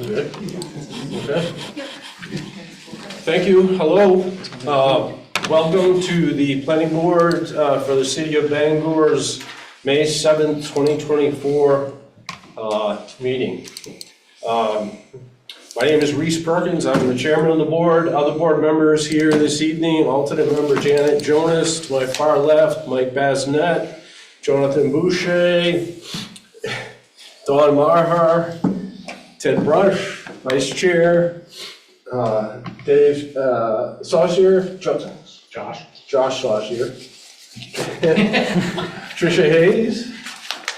Good. Okay. Thank you. Hello. Welcome to the Planning Board for the City of Bangor's May 7th, 2024 meeting. My name is Reese Perkins. I'm the chairman of the board. Other board members here this evening, alternate member Janet Jonas, to my far left, Mike Basnet, Jonathan Boucher, Don Marhar, Ted Brush, Vice Chair, Dave Saucier, Josh Saucier, Tricia Hayes,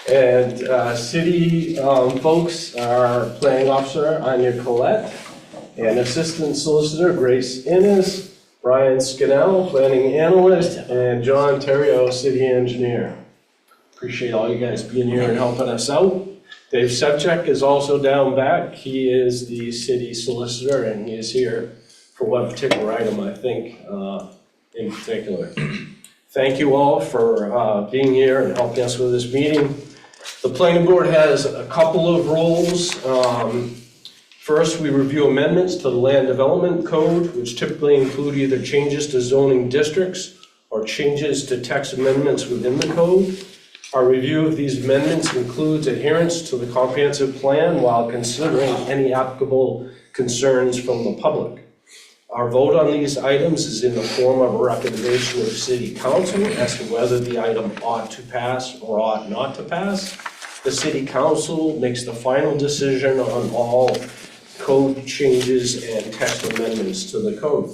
and city folks, our planning officer, Anya Collette, and assistant solicitor, Grace Innes, Brian Scannell, planning analyst, and John Terrio, city engineer. Appreciate all you guys being here and helping us out. Dave Sevchek is also down back. He is the city solicitor, and he is here for one particular item, I think, in particular. Thank you all for being here and helping us with this meeting. The planning board has a couple of roles. First, we review amendments to the land development code, which typically include either changes to zoning districts or changes to text amendments within the code. Our review of these amendments includes adherence to the comprehensive plan while considering any applicable concerns from the public. Our vote on these items is in the form of a recommendation of City Council as to whether the item ought to pass or ought not to pass. The City Council makes the final decision on all code changes and text amendments to the code.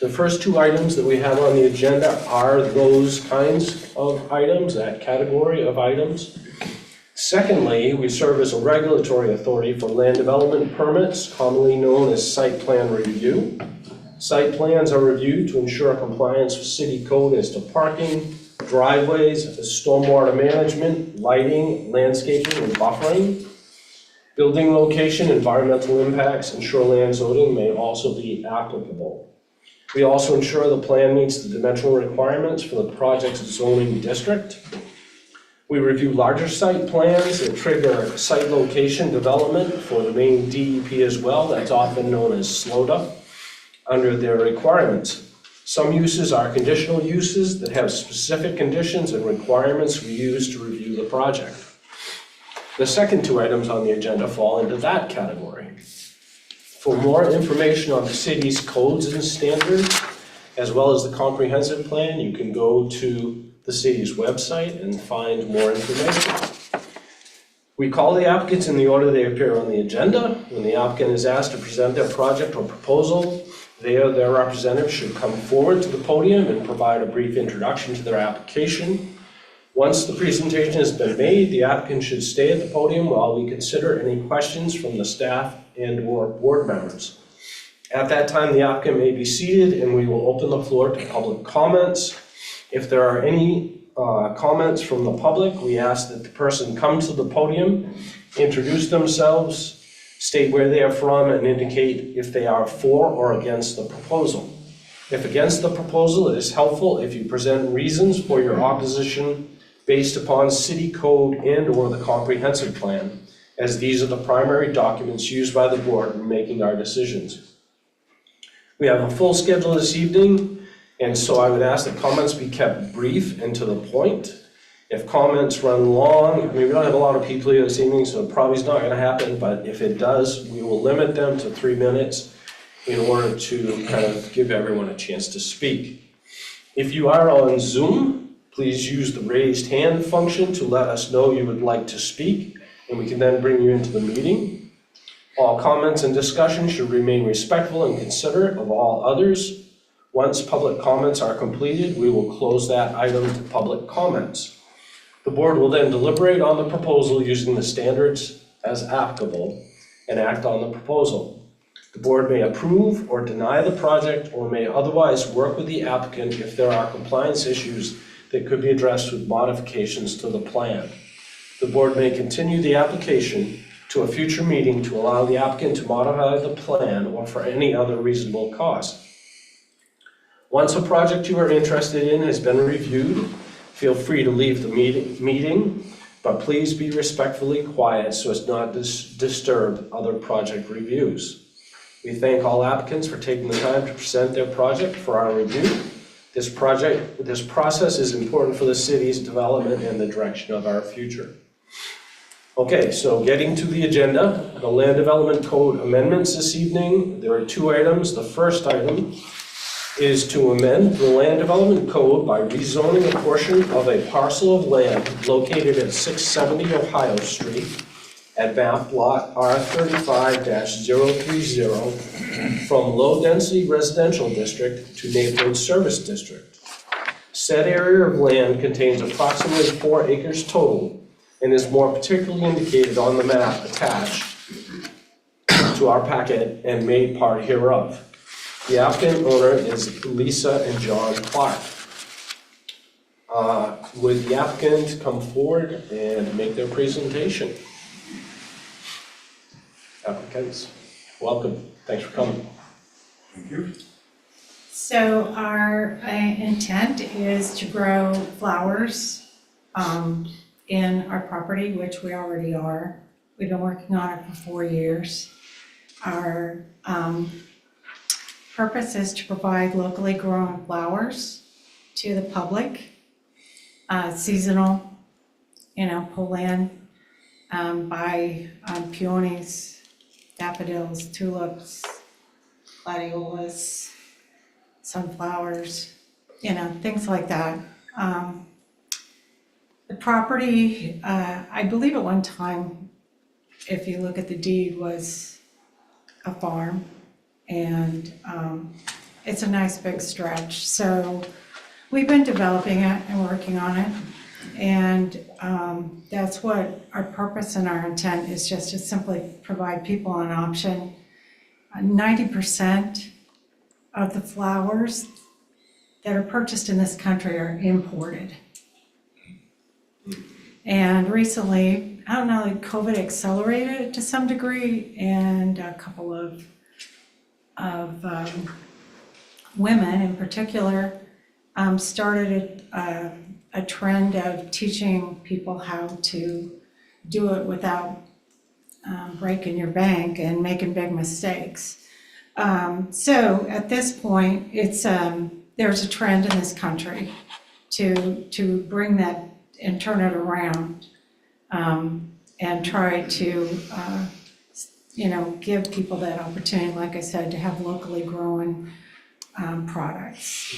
The first two items that we have on the agenda are those kinds of items, that category of items. Secondly, we serve as a regulatory authority for land development permits, commonly known as site plan review. Site plans are reviewed to ensure compliance with city code as to parking, driveways, stormwater management, lighting, landscaping, and buffering. Building location, environmental impacts, and shoreline zoning may also be applicable. We also ensure the plan meets the dimensional requirements for the project's zoning district. We review larger site plans that trigger site location development for the main DEP as well, that's often known as SLODA, under their requirements. Some uses are conditional uses that have specific conditions and requirements we use to review the project. The second two items on the agenda fall into that category. For more information on the city's codes and standards, as well as the comprehensive plan, you can go to the city's website and find more information. We call the applicants in the order they appear on the agenda. When the applicant is asked to present their project or proposal, they or their representative should come forward to the podium and provide a brief introduction to their application. Once the presentation has been made, the applicant should stay at the podium while we consider any questions from the staff and/or board members. At that time, the applicant may be seated and we will open the floor to public comments. If there are any comments from the public, we ask that the person come to the podium, introduce themselves, state where they are from, and indicate if they are for or against the proposal. If against the proposal, it is helpful if you present reasons for your opposition based upon city code and/or the comprehensive plan, as these are the primary documents used by the board in making our decisions. We have a full schedule this evening, and so I would ask that comments be kept brief and to the point. If comments run long, I mean, we don't have a lot of people here this evening, so it probably is not going to happen, but if it does, we will limit them to 3 minutes in order to kind of give everyone a chance to speak. If you are on Zoom, please use the raised hand function to let us know you would like to speak, and we can then bring you into the meeting. All comments and discussion should remain respectful and considerate of all others. Once public comments are completed, we will close that item to public comments. The board will then deliberate on the proposal using the standards as applicable and act on the proposal. The board may approve or deny the project or may otherwise work with the applicant if there are compliance issues that could be addressed with modifications to the plan. The board may continue the application to a future meeting to allow the applicant to modify the plan or for any other reasonable cost. Once a project you are interested in has been reviewed, feel free to leave the meeting. but please be respectfully quiet so as not to disturb other project reviews. We thank all applicants for taking the time to present their project for our review. This process is important for the city's development and the direction of our future. Okay, so getting to the agenda, the Land Development Code amendments this evening. There are 2 items. The first item is to amend the Land Development Code by rezoning a portion of a parcel of land located at 670 Ohio Street at map lot R35-030 from low-density residential district to neighborhood service district. Said area of land contains approximately 4 acres total and is more particularly indicated on the map attached to our packet and made part hereof. The applicant owner is Lisa and John Clark. Would the applicant come forward and make their presentation? Applicants, welcome. Thanks for coming. Thank you. So our intent is to grow flowers in our property, which we already are. We've been working on it for 4 years. Our purpose is to provide locally grown flowers to the public, seasonal, pull in, buy peonies, daffodils, tulips, gladiolus, sunflowers, things like that. The property, I believe at one time, if you look at the deed, was a farm, and it's a nice big stretch. So we've been developing it and working on it, and that's what our purpose and our intent is, just to simply provide people an option. 90% of the flowers that are purchased in this country are imported. And recently, I don't know, like COVID accelerated it to some degree, and a couple of women in particular started a trend of teaching people how to do it without breaking your bank and making big mistakes. So at this point, it's there's a trend in this country to bring that and turn it around, and try to give people that opportunity, like I said, to have locally grown products.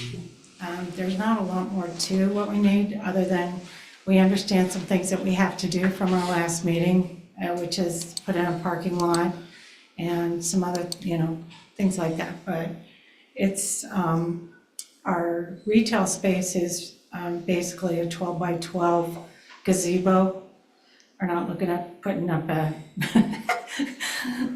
There's not a lot more to what we need, other than we understand some things that we have to do from our last meeting, which is put in a parking lot and some other, things like that. But it's, our retail space is basically a 12 by 12 gazebo. We're not looking at putting up a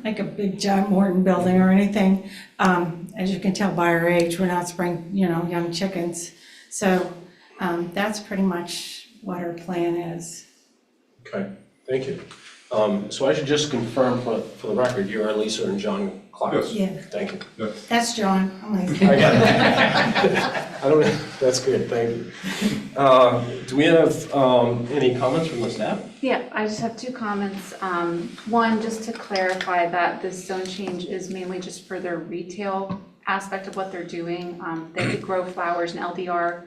like a big John Morton building or anything. As you can tell by our age, we're not young chickens. So that's pretty much what our plan is. Okay, thank you. So I should just confirm for the record, you are Lisa and John Clark? Yes. Yeah, Thank you. that's John. I'm like, I got it. I don't, that's good, thank you. Do we have any comments from the staff? Yeah, I just have 2 comments. One, just to clarify that this zone change is mainly just for their retail aspect of what they're doing. They could grow flowers in LDR,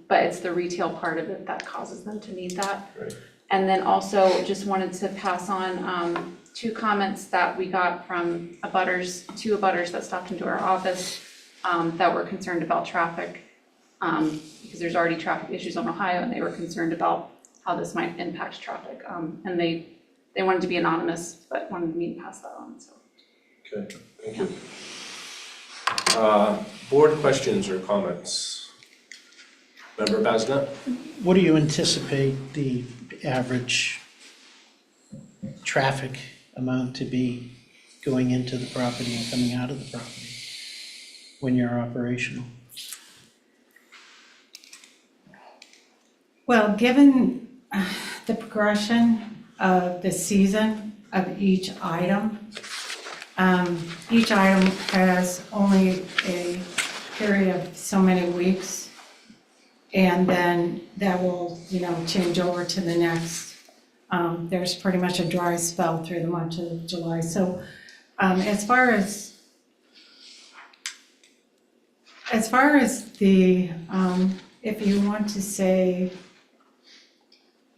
but it's the retail part of it that causes them to need that. Right. And then also just wanted to pass on 2 comments that we got from 2 abutters that stopped into our office that were concerned about traffic, because there's already traffic issues on Ohio, and they were concerned about how this might impact traffic. And they wanted to be anonymous, but wanted me to pass that on. So. Okay, thank you. Board questions or comments? Member Basnet? What do you anticipate the average traffic amount to be going into the property and coming out of the property when you're operational? well, given the progression of the season of each item has only a period of so many weeks, and then that will, change over to the next There's pretty much a dry spell through the month of July. So as far as the, if you want to say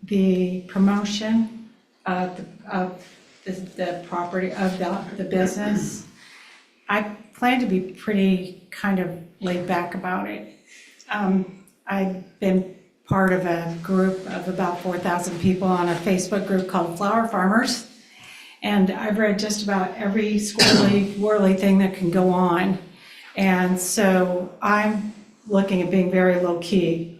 the promotion of the property, of the business, I plan to be pretty kind of laid back about it. I've been part of a group of about 4,000 people on a Facebook group called Flower Farmers. And I've read just about every squirrely, whirly thing that can go on. And so I'm looking at being very low key.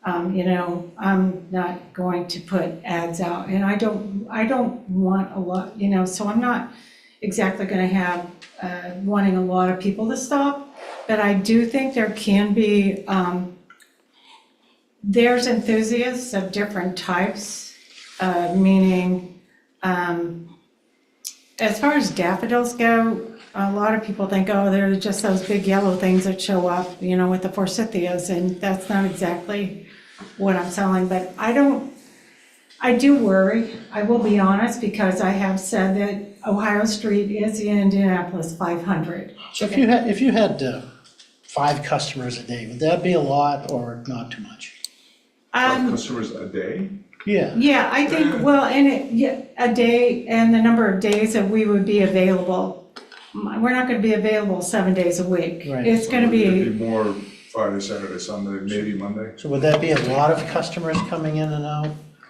I'm not going to put ads out, and I don't want a lot, so I'm not exactly going to have wanting a lot of people to stop. But I do think there can be, there's enthusiasts of different types, meaning, as far as daffodils go, a lot of people think, oh, they're just those big yellow things that show up, with the forsythias, and that's not exactly what I'm selling. But I do worry, I will be honest, because I have said that Ohio Street is in Indianapolis 500. So if you had 5 customers a day, would that be a lot or not too much? Customers a day? Yeah, Yeah, I think, well, a day and the number of days that we would be available. We're not gonna be available 7 days a week. Right. It's gonna It'd be, more Friday, Saturday, Sunday, maybe Monday. so would that be a lot of customers coming in and out?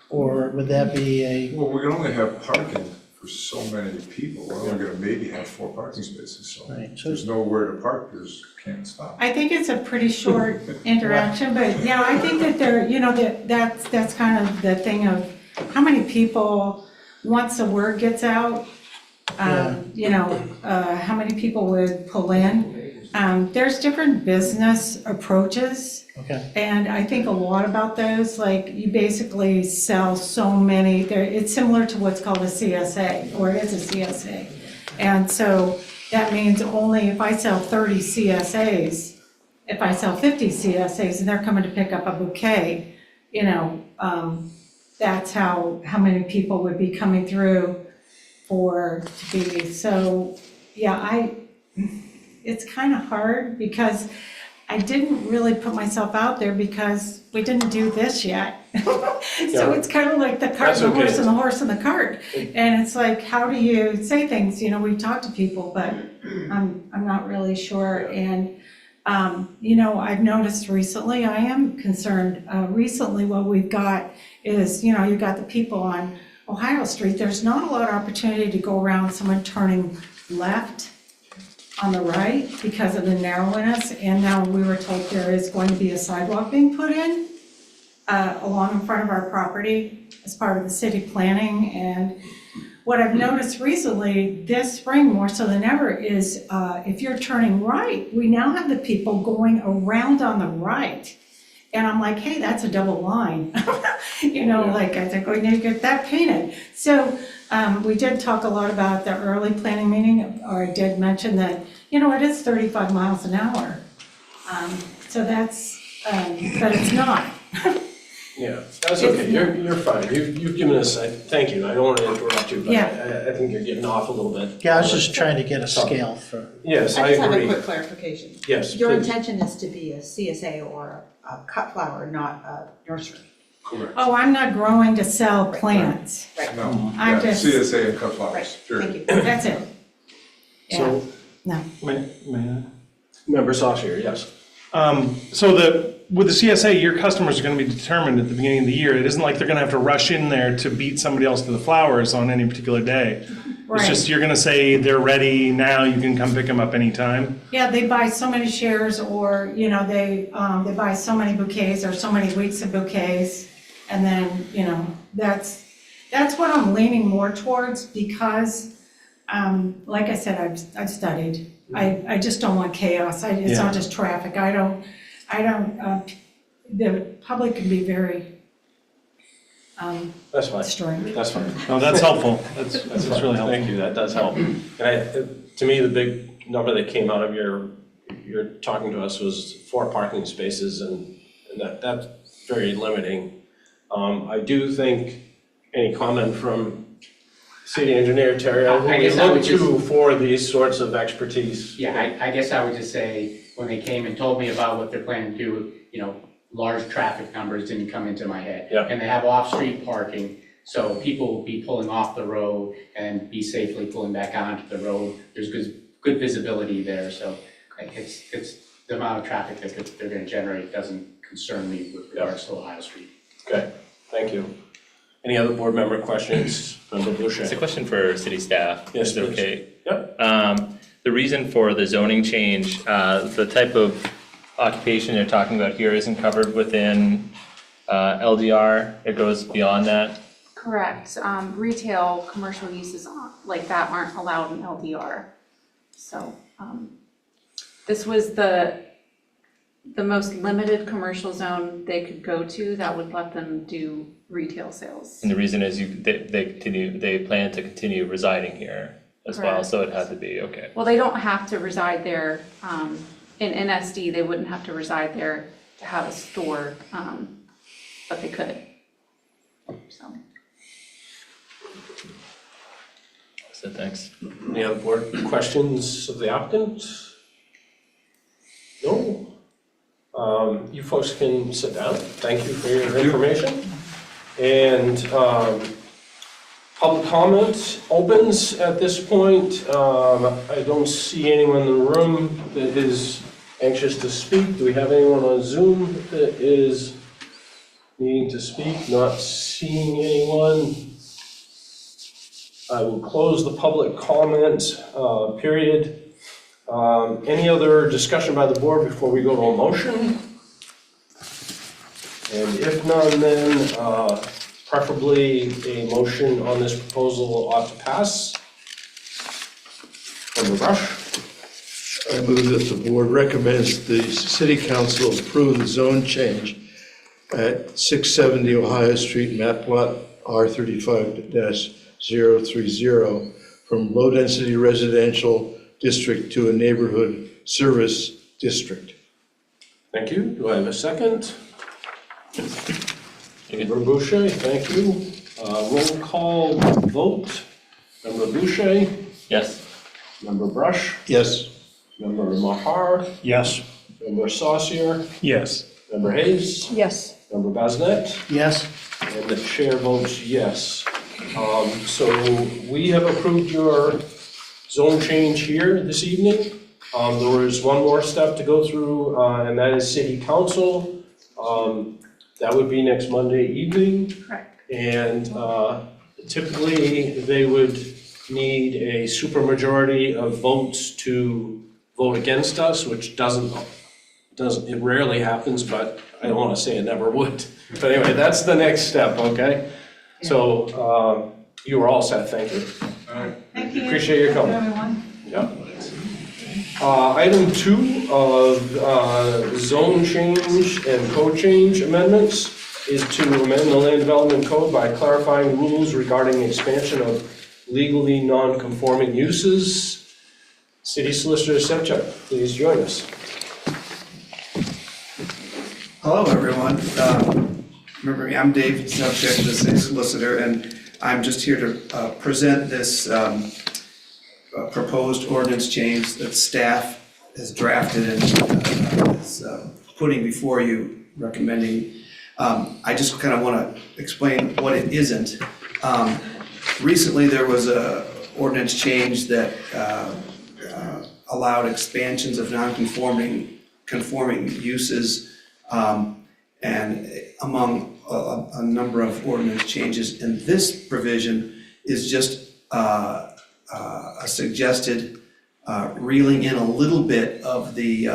Or would that be Well, we can only have parking for so many people. We're only gonna maybe have 4 parking spaces, so Right, so- there's nowhere to park, there's, can't stop. I think it's a pretty short interaction, but yeah, I think that that's kind of the thing of how many people, once the word gets out, how many people would pull in. There's different business approaches. okay, And I think a lot about those, like you basically sell so many, it's similar to what's called a CSA, or it is a CSA. And so that means only if I sell 30 CSAs, if I sell 50 CSAs and they're coming to pick up a bouquet, that's how many people would be coming through to be. So, yeah, it's kind of hard because I didn't really put myself out there because we didn't do this yet. So it's kind of like the cart and the horse and the horse and the cart. And it's like, how do you say things? We've talked to people, but I'm not really sure. And, I've noticed recently, I am concerned, recently what we've got is, you've got the people on Ohio Street. There's not a lot of opportunity to go around someone turning left on the right because of the narrowness, and now we were told there is going to be a sidewalk being put in along in front of our property as part of the city planning. And what I've noticed recently this spring more so than ever is if you're turning right, we now have the people going around on the right. And I'm like, hey, that's a double line. Like I think we need to get that painted. So we did talk a lot about the early planning meeting, or I did mention that, it is 35 miles an hour. So that's, but it's not. Yeah, that's okay, you're fine, you've given us, thank you, I don't want to interrupt you, but Yeah. I think you're getting off a little bit. yeah, I was just trying to get a scale for, Yes, I I just have a agree. quick clarification. Yes, Your please. intention is to be a CSA or a cut flower, not a nursery. Correct. Oh, I'm not growing to sell plants. Right, No, I yeah, just- CSA and cut flowers, right, period. thank you. That's it. Yeah, So, no. may I? Member Saucier, yes. So with the CSA, your customers are going to be determined at the beginning of the year. It isn't like they're going to have to rush in there to beat somebody else to the flowers on any particular day. Right. It's just, you're going to say they're ready now, you can come pick them up anytime. Yeah, they buy so many shares, or, they buy so many bouquets or so many weeks of bouquets. And then, that's what I'm leaning more towards because, like I said, I've studied. I just don't want chaos. It's not just traffic. The public can be very That's fine, strange. that's fine. No, that's helpful. That's really helpful. Thank you, that does help. And to me, the big number that came out of your talking to us was 4 parking spaces, and that's very limiting. I do think Any comment from city engineer Terry? I We guess I would look to for these sorts of expertise. Yeah, I guess I would just say, when they came and told me about what they're planning to do, large traffic numbers didn't come into my head. Yeah. And they have off-street parking, so people will be pulling off the road and be safely pulling back onto the road. There's good visibility there, so it's the amount of traffic that they're gonna generate doesn't concern me with regards to Ohio Street. Okay, thank you. Any other board member questions? Member Boucher? It's a question for city staff. Yes, Is it please. okay? Yep. The reason for the zoning change, the type of occupation you're talking about here isn't covered within LDR. It goes beyond that. Correct. Retail, commercial uses like that aren't allowed in LDR. So, this was the most limited commercial zone they could go to that would let them do retail sales. And the reason is they plan to continue residing here as well, Correct. so it had to be, okay. Well, they don't have to reside there, in NSD, they wouldn't have to reside there to have a store, but they could. So, So thanks. Any other board questions of the applicant? No? You folks can sit down. Thank you for your information. And public comment opens at this point. I don't see anyone in the room that is anxious to speak. Do we have anyone on Zoom that is needing to speak? Not seeing anyone. I will close the public comment period. Any other discussion by the board before we go to a motion? And if none, then preferably a motion on this proposal ought to pass. Member Brush? I move that the board recommends the city council approve the zone change at 670 Ohio Street, map plot R35-030, from low-density residential district to a neighborhood service district. Thank you. Do I have a second? Member Boucher, thank you. Roll call vote. Member Boucher, Yes. Member Brush, Yes. Member Mahar, Yes. Member Saucier, Yes. Member Hayes, Yes. Member Basnet, Yes, and the chair votes yes. So we have approved your zone change here this evening. There is one more step to go through, and that is city council. That would be next Monday evening. correct. And typically, they would need a supermajority of votes to vote against us, which it rarely happens, but I don't want to say it never would. But anyway, that's the next step, okay? So you are all set, thank you. Thank you. Appreciate your coming. Everyone. Yeah. Item 2 of zone change and code change amendments is to amend the land development code by clarifying rules regarding expansion of legally non-conforming uses. City Solicitor Sevchuk, please join us. Hello, everyone. Remember me, I'm Dave Sevchuk, the city solicitor, and I'm just here to present this proposed ordinance change that staff has drafted and is putting before you, recommending. I just kind of want to explain what it isn't. Recently, there was a ordinance change that allowed expansions of non-conforming uses, and among a number of ordinance changes. And this provision is just a suggested reeling in a little bit of the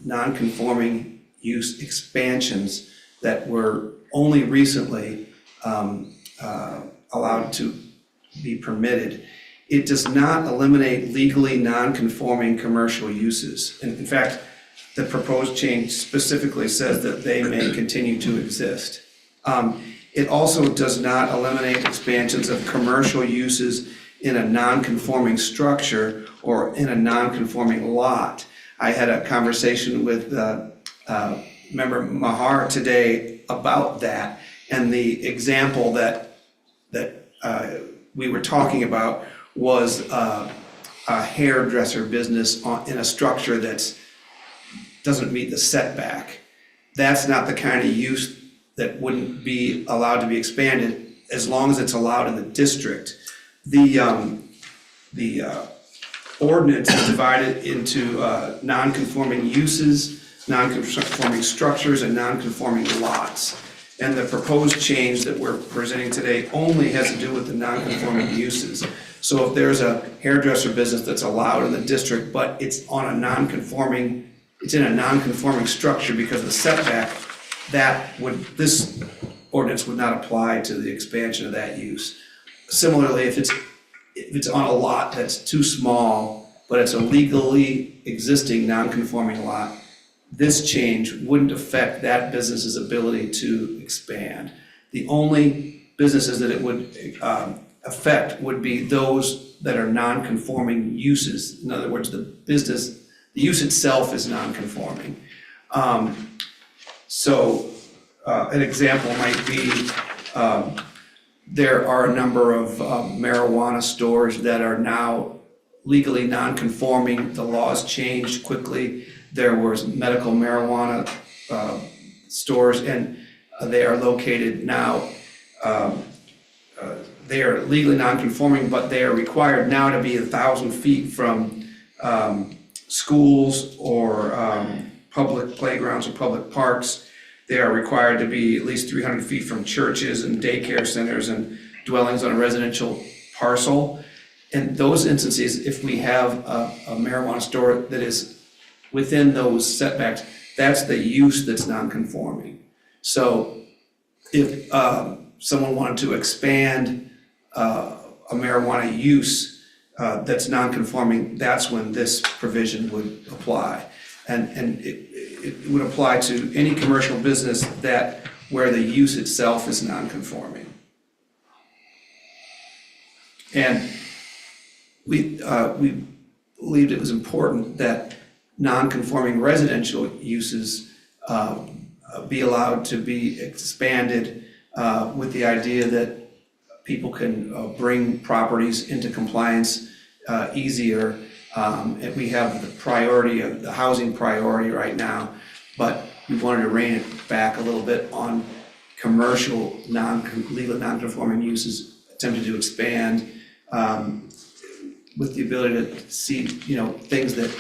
non-conforming use expansions that were only recently allowed to be permitted. It does not eliminate legally non-conforming commercial uses. And in fact, the proposed change specifically says that they may continue to exist. It also does not eliminate expansions of commercial uses in a non-conforming structure or in a non-conforming lot. I had a conversation with Member Mahar today about that, and the example that we were talking about was a hairdresser business in a structure that's doesn't meet the setback. That's not the kind of use that wouldn't be allowed to be expanded as long as it's allowed in the district. The ordinance is divided into non-conforming uses, non-conforming structures, and non-conforming lots. And the proposed change that we're presenting today only has to do with the non-conforming uses. So if there's a hairdresser business that's allowed in the district, but it's in a non-conforming structure because of the setback, this ordinance would not apply to the expansion of that use. Similarly, if it's on a lot that's too small, but it's a legally existing non-conforming lot, this change wouldn't affect that business's ability to expand. The only businesses that it would affect would be those that are non-conforming uses. In other words, the use itself is non-conforming. So an example might be there are a number of marijuana stores that are now legally non-conforming. The laws changed quickly. There was medical marijuana stores, and they are located now. They are legally non-conforming, but they are required now to be 1,000 feet from schools or public playgrounds or public parks. They are required to be at least 300 feet from churches and daycare centers and dwellings on a residential parcel. In those instances, if we have a marijuana store that is within those setbacks, that's the use that's non-conforming. So if someone wanted to expand a marijuana use that's non-conforming, that's when this provision would apply. And it would apply to any commercial business where the use itself is non-conforming. And we believed it was important that non-conforming residential uses be allowed to be expanded with the idea that people can bring properties into compliance easier. And we have the priority of the housing priority right now, but we wanted to rein it back a little bit on commercial legal non-conforming uses, attempted to expand with the ability to see, things that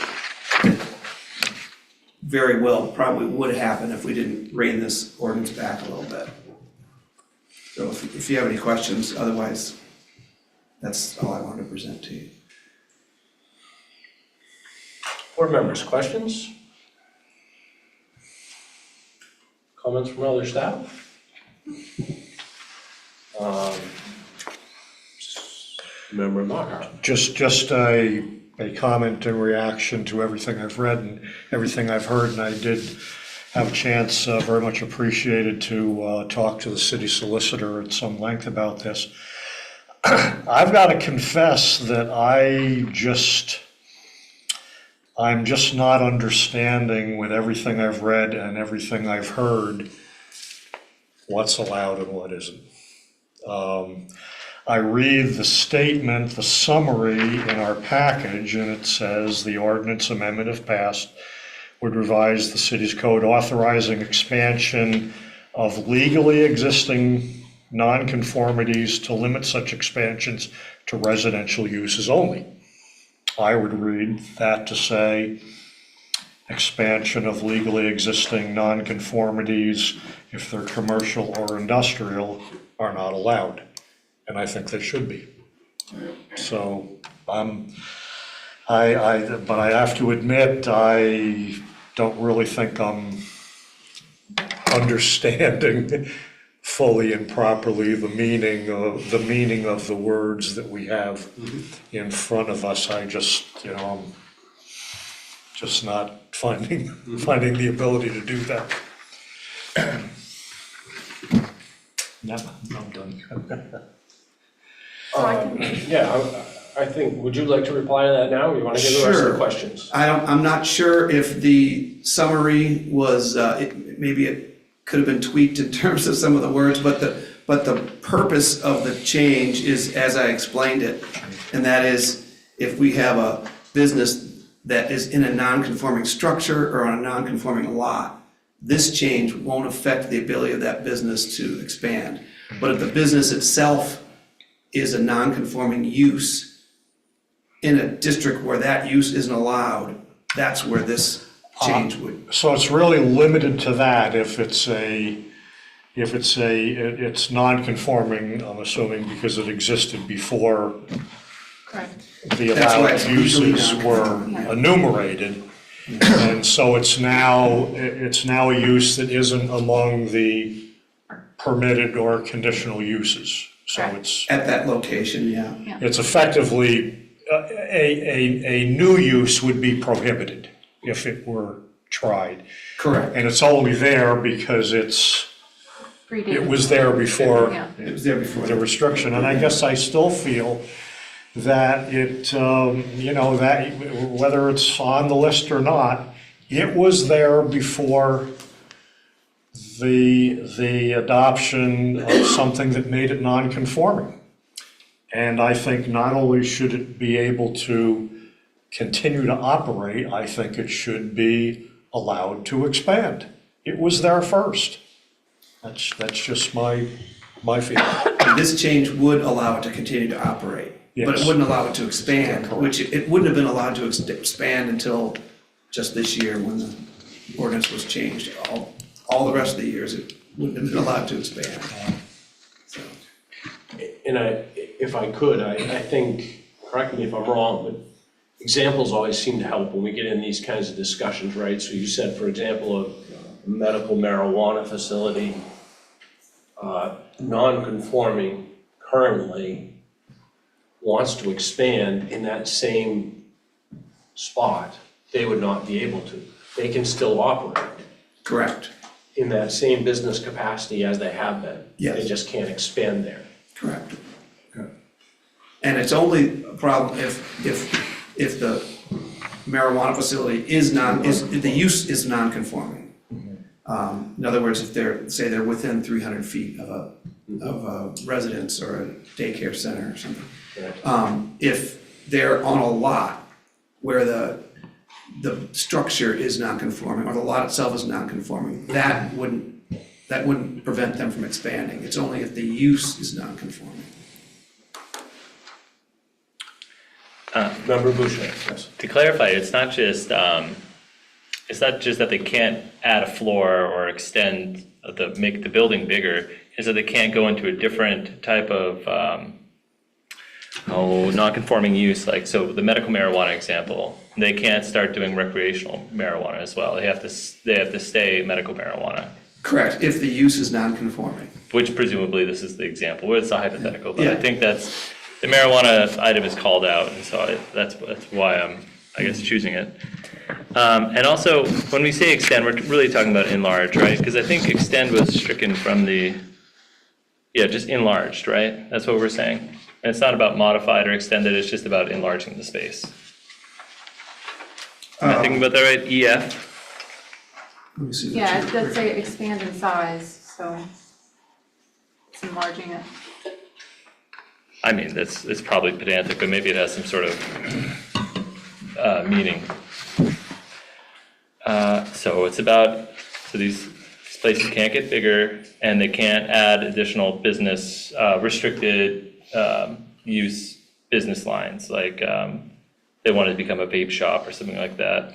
very well probably would happen if we didn't rein this ordinance back a little bit. So if you have any questions, otherwise, that's all I wanted to present to you. Board members, questions? Comments from other staff? Member Mark. Just a comment in reaction to everything I've read and everything I've heard, and I did have a chance, very much appreciated, to talk to the city solicitor at some length about this. I've got to confess that I'm just not understanding, with everything I've read and everything I've heard, what's allowed and what isn't. I read the statement, the summary in our package, and it says the ordinance amendment, if passed, would revise the city's code authorizing expansion of legally existing nonconformities to limit such expansions to residential uses only. I would read that to say expansion of legally existing nonconformities, if they're commercial or industrial, are not allowed. And I think they should be. So but I have to admit, I don't really think I'm understanding fully and properly the meaning of the words that we have in front of us. I'm just not finding the ability to do that. No, I'm done. I think, would you like to reply to that now, or you want to give the rest of the questions? I'm not sure if the summary was, maybe it could have been tweaked in terms of some of the words, but But the purpose of the change is, as I explained it, and that is if we have a business that is in a non-conforming structure or on a non-conforming lot, this change won't affect the ability of that business to expand. But if the business itself is a non-conforming use in a district where that use isn't allowed, that's where this change would. So it's really limited to that if it's non-conforming, I'm assuming, because it existed before Correct. the That's why allowed it's legally uses were non-conforming. enumerated. And so it's now a use that isn't among the permitted or conditional uses. So Correct. it's At that location, yeah. it's effectively, a new use would be prohibited if it were tried. Correct. And it's only there because it was there before Yeah. It was there before. the restriction. And I guess I still feel that that whether it's on the list or not, it was there before the adoption of something that made it non-conforming. And I think not only should it be able to continue to operate, I think it should be allowed to expand. It was there first. That's just my feeling. This change would allow it to continue to operate, but it Yes. wouldn't allow it to expand, which it wouldn't have been allowed to expand until just this year when the ordinance was changed. All the rest of the years, it wouldn't have been allowed to expand. So, And if I could, I think, correct me if I'm wrong, but examples always seem to help when we get in these kinds of discussions, right? So you said, for example, a medical marijuana facility, non-conforming currently, wants to expand in that same spot, they would not be able to. They can still operate correct, in that same business capacity as they have been. Yes. They just can't expand there. correct. And it's only a problem if the marijuana facility the use is non-conforming. In other words, if they're within 300 feet of a residence or a daycare center or something. If they're on a lot where the structure is non-conforming or the lot itself is non-conforming, that wouldn't prevent them from expanding. It's only if the use is non-conforming. Member Boucher, yes. To clarify, it's not just that they can't add a floor or make the building bigger, is that they can't go into a different type of, non-conforming use, like, so the medical marijuana example, they can't start doing recreational marijuana as well. They have to stay medical marijuana, Correct, if the use is non-conforming. which presumably this is the example, where it's a hypothetical, but I Yeah. think the marijuana item is called out, and so that's why I'm, I guess, choosing it. And also, when we say extend, we're really talking about enlarge, right? Because I think extend was stricken from just enlarged, right? That's what we're saying. And it's not about modified or extended, it's just about enlarging the space. Am I thinking about that right? EF? Let me see. Yeah, it does say expand in size, so it's enlarging it. I mean, it's probably pedantic, but maybe it has some sort of meaning. So it's about, these places can't get bigger and they can't add additional business, restricted use business lines, like they wanted to become a vape shop or something like that.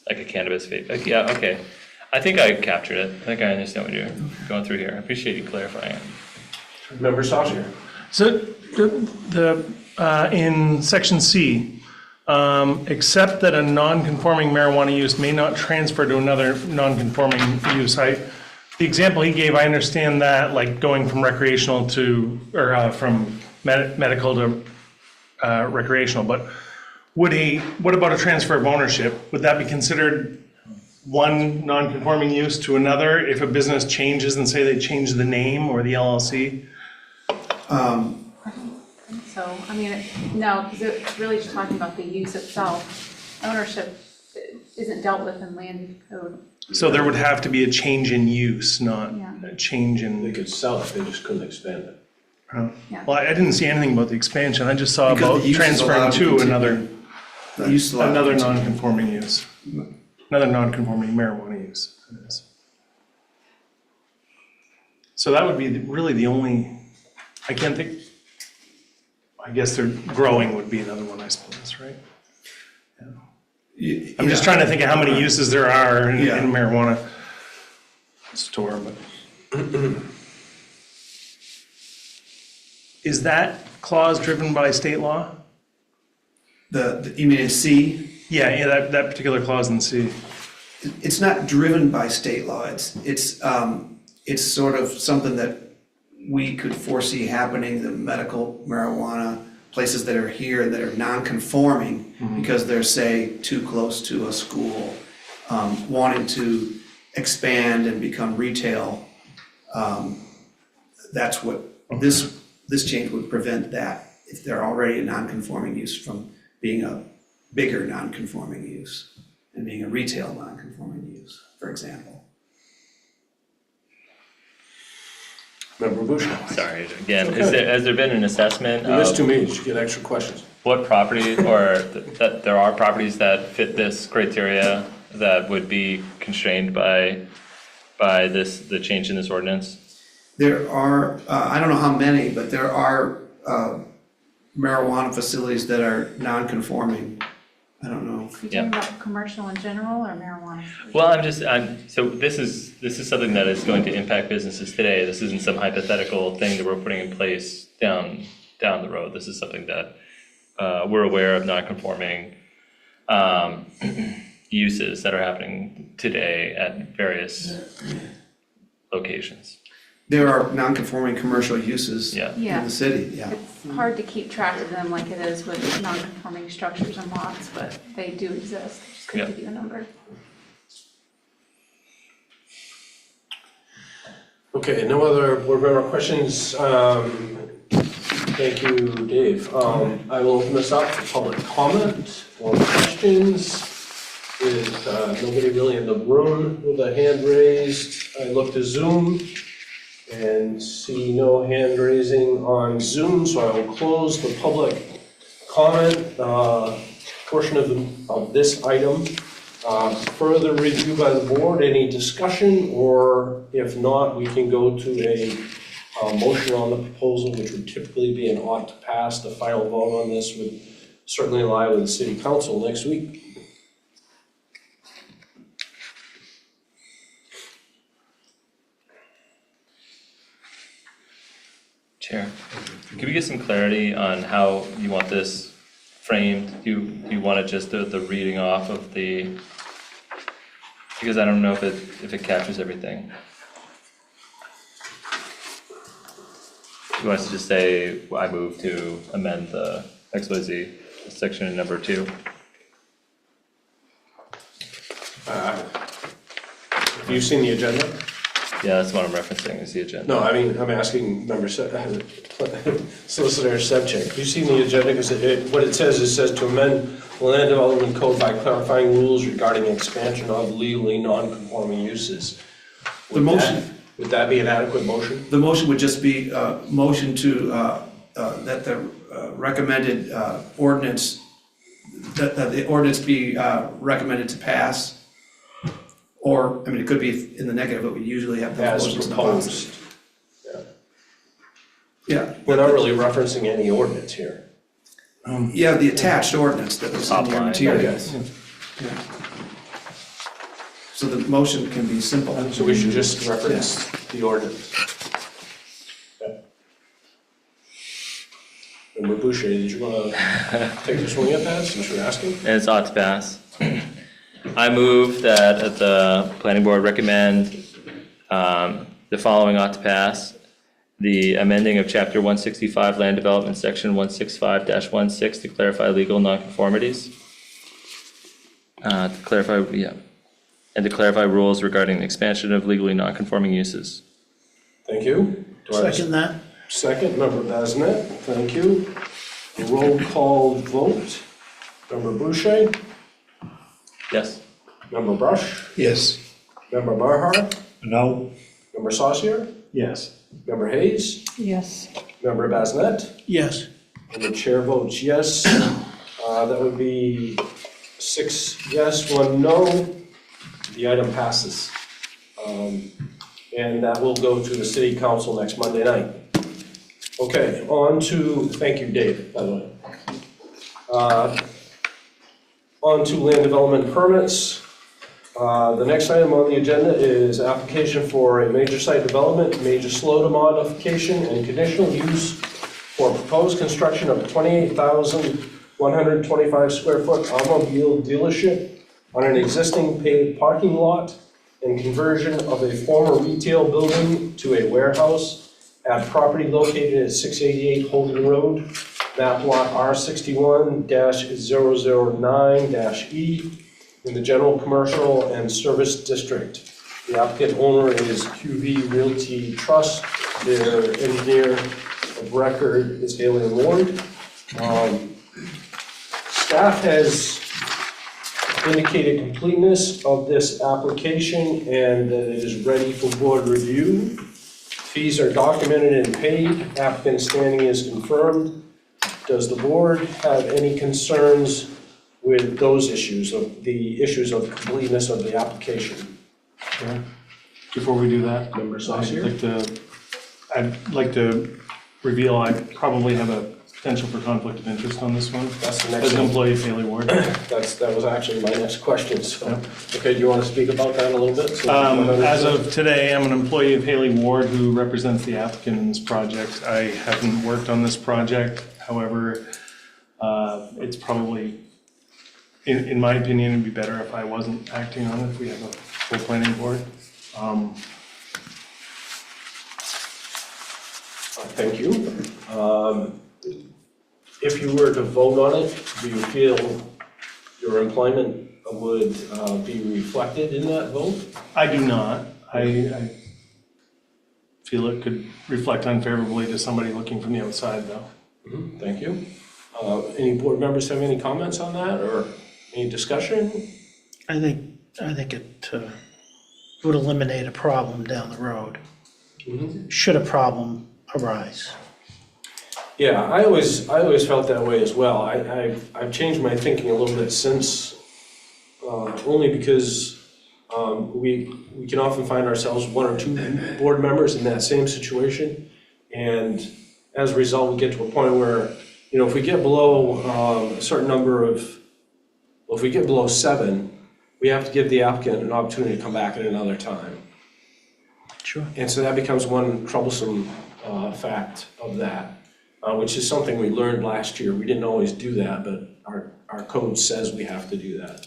Like a cannabis vape, yeah, okay. I think I captured it. I think I understand what you're going through here. I appreciate you clarifying it. Member Saucier. So in section C, except that a non-conforming marijuana use may not transfer to another non-conforming use. The example he gave, I understand that, like going from recreational or from medical to recreational, but what about a transfer of ownership? Would that be considered one non-conforming use to another if a business changes and say they change the name or the LLC? So, I mean, no, because it's really just talking about the use itself. Ownership isn't dealt with in land code. So there would have to be a change in use, not, Yeah. change in. They could sell it, they just couldn't expand it. Yeah. Well, I didn't see anything about the expansion, I just saw Because about the use is transferring allowed to to continue. another, The use is allowed to another continue. non-conforming use. Another non-conforming marijuana use. It is. So that would be really the only, I can't think, I guess they're growing would be another one, I suppose, right? I'm just trying to think of how many uses there are in Yeah. marijuana store, but. Is that clause driven by state law? You mean in C? Yeah, that particular clause in C. It's not driven by state law. It's sort of something that we could foresee happening, the medical marijuana, places that are here that are non-conforming because they're, say, too close to a school, wanting to expand and become retail. That's what, this change would prevent that, if they're already a non-conforming use, from being a bigger non-conforming use and being a retail non-conforming use, for example. Member Bush? Sorry, again, has there been an assessment You missed of 2 meetings, you get extra questions. what property, or that there are properties that fit this criteria that would be constrained by the change in this ordinance? There are, I don't know how many, but there are marijuana facilities that are non-conforming. I don't know. Are you talking about commercial in general or marijuana? Well, so this is something that is going to impact businesses today. This isn't some hypothetical thing that we're putting in place down the road. This is something that we're aware of non-conforming uses that are happening today at various locations. There are non-conforming commercial uses Yeah. in the city, yeah. It's hard to keep track of them like it is with non-conforming structures and lots, but they do exist. I just couldn't Yeah. give you a number. Okay, no other board member questions? Thank you, Dave. I will open this up for public comment or questions. With nobody really in the room with a hand raised, I look to Zoom and see no hand raising on Zoom, so I will close the public comment portion of this item. Further review by the board, any discussion, or if not, we can go to a motion on the proposal, which would typically be an ought to pass. The final vote on this would certainly lie with the city council next week. Chair, could we get some clarity on how you want this framed? Do you want it just the reading off of the, because I don't know if it captures everything. You want us to just say, I move to amend the XYZ section number 2? Have you seen the agenda? Yeah, that's what I'm referencing, is the agenda. No, I mean, I'm asking member Solicitor Sevcik. Have you seen the agenda? Because what it says to amend the land development code by clarifying rules regarding expansion of legally non-conforming uses. Would that be an adequate motion? The motion would just be motion to, that the recommended ordinance, that the ordinance be recommended to pass. Or, I mean, it could be in the negative, but we usually have the As motions in the proposed. positive. Yeah, We're not really referencing any ordinance here. yeah, the attached ordinance that was in Top your line. materials. Yeah. So the motion can be simple. So we should just reference the ordinance. Okay. Member Boucher, did you want to take a swing at that since you're asking? And it's ought to pass. I move that the planning board recommend the following ought to pass. The amending of chapter 165 land development section 165-16 to clarify legal nonconformities. And to clarify rules regarding the expansion of legally nonconforming uses. Thank you. Do I have a Second that. Second, member Basnet, thank you. Roll call vote. Member Boucher, Yes. member Brush, Yes. member Barhart, No, Member Saucier, Yes. Member Hayes, Yes. Member Basnet, Yes, and the chair votes yes. That would be 6 yes, 1 no. The item passes. And that will go to the city council next Monday night. Okay, on to, thank you, Dave, by the way. On to land development permits. The next item on the agenda is application for a major site development, major SLOTA modification, and conditional use for proposed construction of a 28,125 square foot automobile dealership on an existing paved parking lot and conversion of a former retail building to a warehouse at property located at 688 Holden Road, map lot R61-009-E in the general commercial and service district. The applicant owner is QV Realty Trust. Their engineer of record is Haley and Ward. Staff has indicated completeness of this application and that it is ready for board review. Fees are documented and paid. Applicant standing is confirmed. Does the board have any concerns with those issues, of the issues of completeness of the application? Before we do that, Member Saucier? I'd like to reveal I probably have a potential for conflict of interest on this one. That's the As next an one. employee of Haley Ward. That was actually my next question, so. Okay, do you want to speak about that a little bit? As of today, I'm an employee of Haley Ward who represents the applicant in this project. I haven't worked on this project, however, it's probably, in my opinion, it'd be better if I wasn't acting on it, if we have a full planning board. Thank you. If you were to vote on it, do you feel your employment would be reflected in that vote? I do not. I feel it could reflect unfavorably to somebody looking from the outside, though. Thank you. Any board members have any comments on that or any discussion? I think it would eliminate a problem down the road, should a problem arise. Yeah, I always felt that way as well. I've changed my thinking a little bit since, only because we can often find ourselves 1 or 2 board members in that same situation. And as a result, we get to a point where, if we get below a certain number of, if we get below 7, we have to give the applicant an opportunity to come back at another time. Sure. And so that becomes one troublesome fact of that, which is something we learned last year. We didn't always do that, but our code says we have to do that.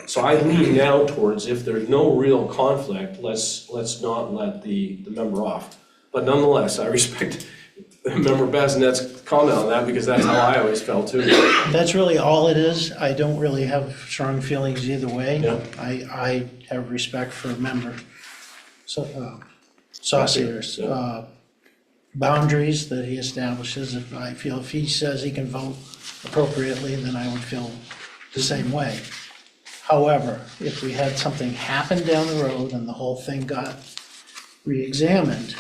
So I lean now towards, if there's no real conflict, let's not let the member off. But nonetheless, I respect Member Basnet's comment on that, because that's how I always felt too. That's really all it is. I don't really have strong feelings either way. Yeah. I have respect for member Saucier's boundaries that he establishes. If he says he can vote appropriately, then I would feel the same way. However, if we had something happen down the road and the whole thing got re-examined,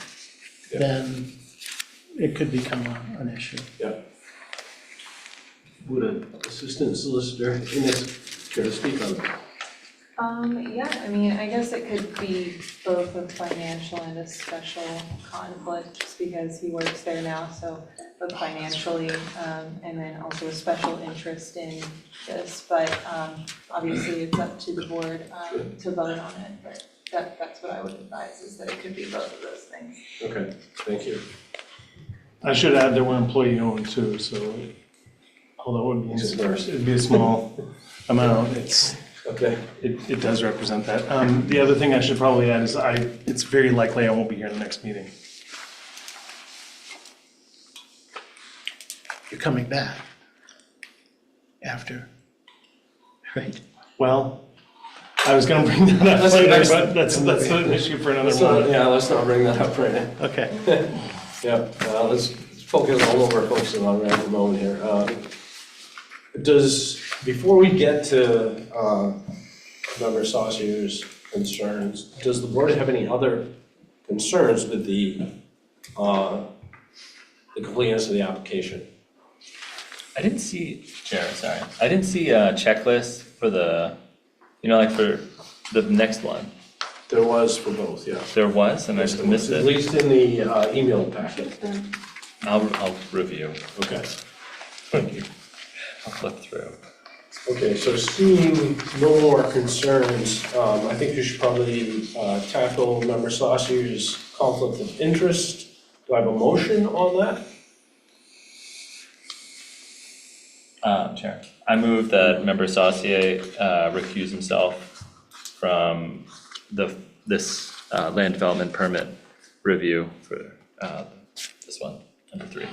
then it could become an issue. Yeah. Would an assistant solicitor in this care to speak on that? Yeah, I mean, I guess it could be both a financial and a special conflict, just because he works there now, so both financially, and then also a special interest in this, but, obviously it's up to the board, to vote on it, but that's what I would advise, is that it could be both of those things. Okay, thank you. I should add that we're employee owned too, so although it'd be a small amount, Okay. it does represent that. The other thing I should probably add is it's very likely I won't be here in the next meeting. You're coming back after, right? Well, I was gonna bring that up That's later, next- but that's an issue for another Let's not, moment. yeah, let's not bring that up right now. Okay. Yeah, let's focus all over focusing on right at the moment here. Before we get to Member Saucier's concerns, does the board have any other concerns with the completeness of the application? I didn't see, Chair, sorry, I didn't see a checklist for the, like for the next one. There was for both, yeah. There was, and I just missed At it. least in the email packet. I'll review. Okay, thank you. I'll flip through. Okay, so seeing no more concerns, I think you should probably tackle Member Saussure's conflict of interest. Do I have a motion on that? Chair, I move that Member Saucier recuse himself from this land development permit review for this one, number 3.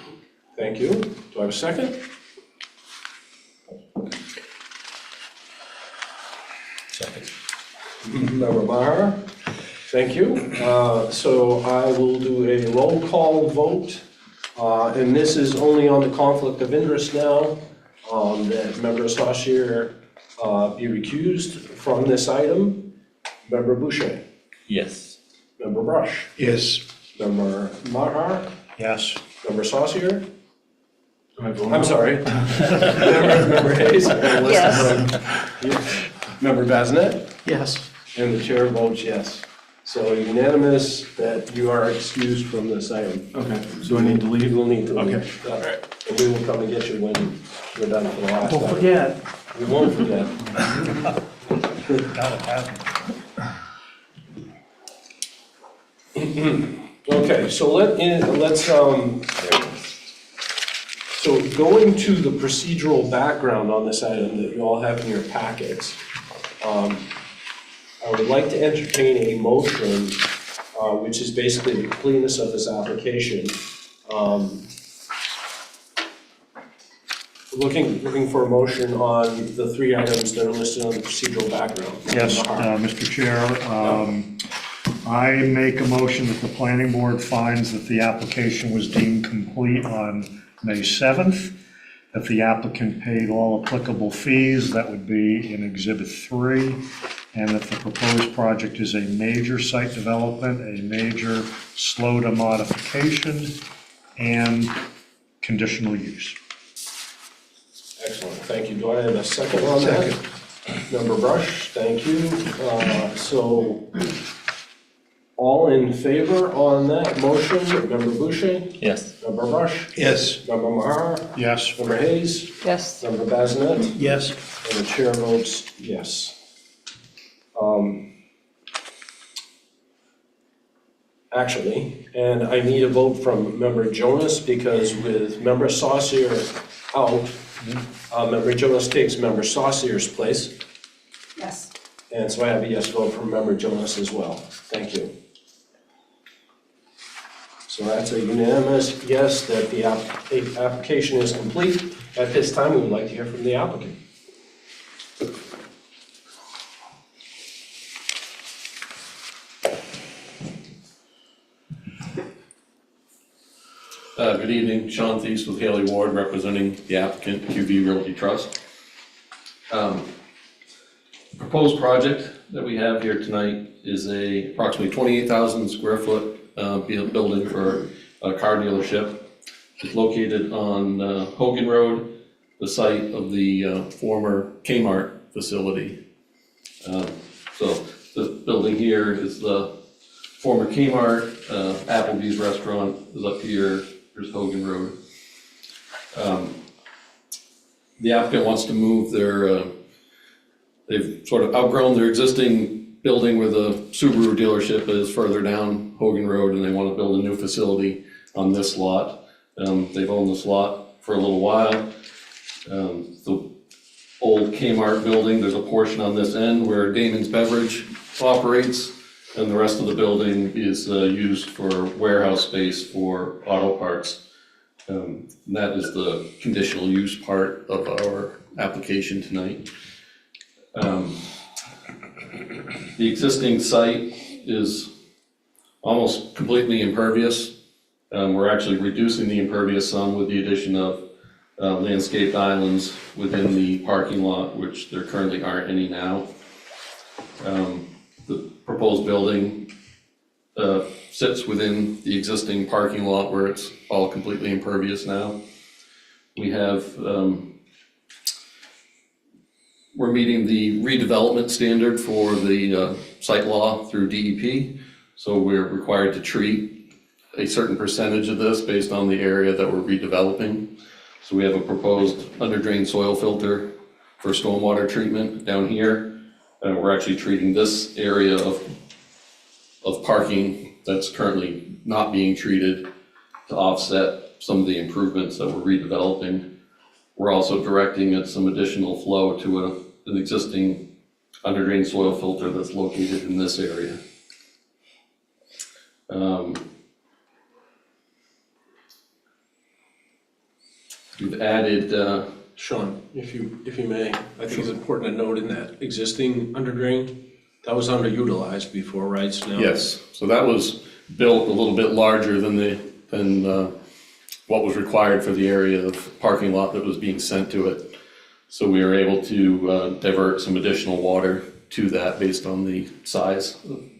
Thank you. Do I have a second? Second. Member Maher, thank you. So I will do a roll call vote. And this is only on the conflict of interest now, that Member Saucier be recused from this item. Member Boucher, Yes. Member Brush, Yes. Member Maher, Yes. Member Saucier. I'm sorry. Member Hayes. Yes. Member Bazinet. Yes. And the chair votes yes. So unanimous that you are excused from this item. Okay, so I need to leave? You will need to leave. Okay. All right. And we will come and get you when we're done for the last Don't item. forget. We won't forget. Okay, so let's, so going to the procedural background on this item that you all have in your packets, I would like to entertain a motion, which is basically the completeness of this application. Looking for a motion on the 3 items that are listed on the procedural background. Yes, Mr. Chair, I make a motion that the planning board finds that the application was deemed complete on May 7th, that the applicant paid all applicable fees, that would be in Exhibit 3, and that the proposed project is a major site development, a major SLOTA modification, and conditional use. Excellent, thank you. Do I have a second on that? Member Brush, thank you. So, all in favor on that motion? Member Boucher? Yes. Member Brush? Yes. Member Maher? Yes. Member Hayes? Yes. Member Bazinet? Yes. And the chair votes yes. Actually, and I need a vote from Member Jonas because with Member Saucier out, Member Jonas takes Member Saucier's place. Yes. And so I have a yes vote from Member Jonas as well. Thank you. So that's a unanimous yes that the application is complete. At this time, we would like to hear from the applicant. Good evening, Sean Thies with Haley Ward, representing the applicant, QV Realty Trust. Proposed project that we have here tonight is a approximately 28,000 square foot building for a car dealership. It's located on Hogan Road, the site of the former Kmart facility. So this building here is the former Kmart, Applebee's restaurant is up here. Here's Hogan Road. The applicant wants to move their, they've sort of outgrown their existing building where the Subaru dealership is further down Hogan Road, and they want to build a new facility on this lot. They've owned this lot for a little while. The old Kmart building, there's a portion on this end where Damon's Beverage operates, and the rest of the building is used for warehouse space for auto parts. And that is the conditional use part of our application tonight. The existing site is almost completely impervious. We're actually reducing the impervious some with the addition of landscaped islands within the parking lot, which there currently aren't any now. The proposed building sits within the existing parking lot where it's all completely impervious now. We have, we're meeting the redevelopment standard for the site law through DEP. So we're required to treat a certain percentage of this based on the area that we're redeveloping. So we have a proposed under drain soil filter for stormwater treatment down here. We're actually treating this area of parking that's currently not being treated to offset some of the improvements that we're redeveloping. We're also directing it some additional flow to an existing under drain soil filter that's located in this area. We've added, Sean, if you may, I think it's important to note in that existing under drain, that was underutilized before, right? So now- yes, so that was built a little bit larger than what was required for the area of parking lot that was being sent to it. So we were able to divert some additional water to that based on the size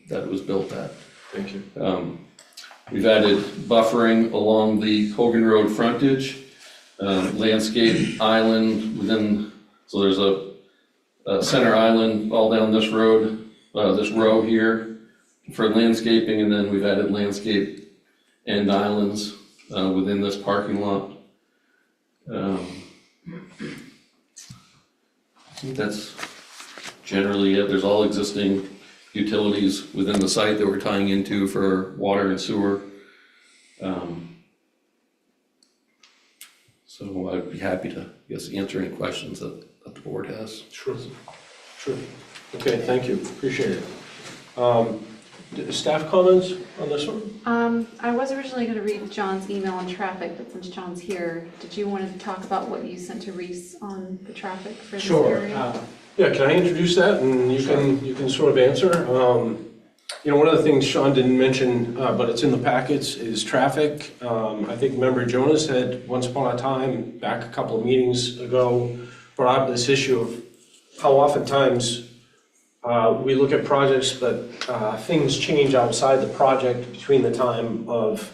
that it was built at. Thank you. We've added buffering along the Hogan Road frontage, landscape island within, so there's a center island all down this road, this row here for landscaping, and then we've added landscape end islands within this parking lot. I think that's generally it. There's all existing utilities within the site that we're tying into for water and sewer. So I'd be happy to, I guess, answer any questions that the board has. Sure. Okay, thank you, appreciate it. Staff comments on this one? I was originally gonna read John's email on traffic, but since John's here, did you want to talk about what you sent to Reese on the traffic for this area? Yeah, can I introduce that and you can sort of answer? You know, one of the things Sean didn't mention, but it's in the packets, is traffic. I think member Jonas had once upon a time, back a couple of meetings ago, brought up this issue of how oftentimes we look at projects, but things change outside the project between the time of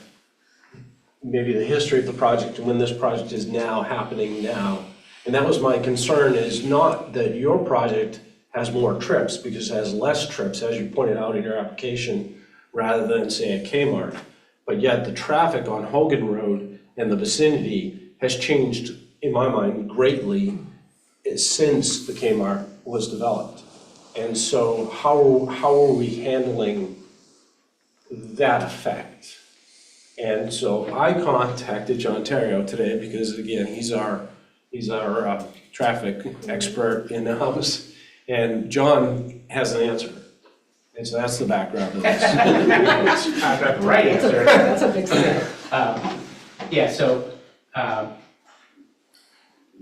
maybe the history of the project and when this project is now happening now. And that was my concern, is not that your project has more trips, because it has less trips, as you pointed out in your application, rather than, say, a Kmart. But yet the traffic on Hogan Road and the vicinity has changed, in my mind, greatly since the Kmart was developed. And so how are we handling that effect? And so I contacted John Terrio today because, again, he's our traffic expert in the house. And John has an answer. And so that's the background of this. I've got the right answer. That's a big step. Yeah, so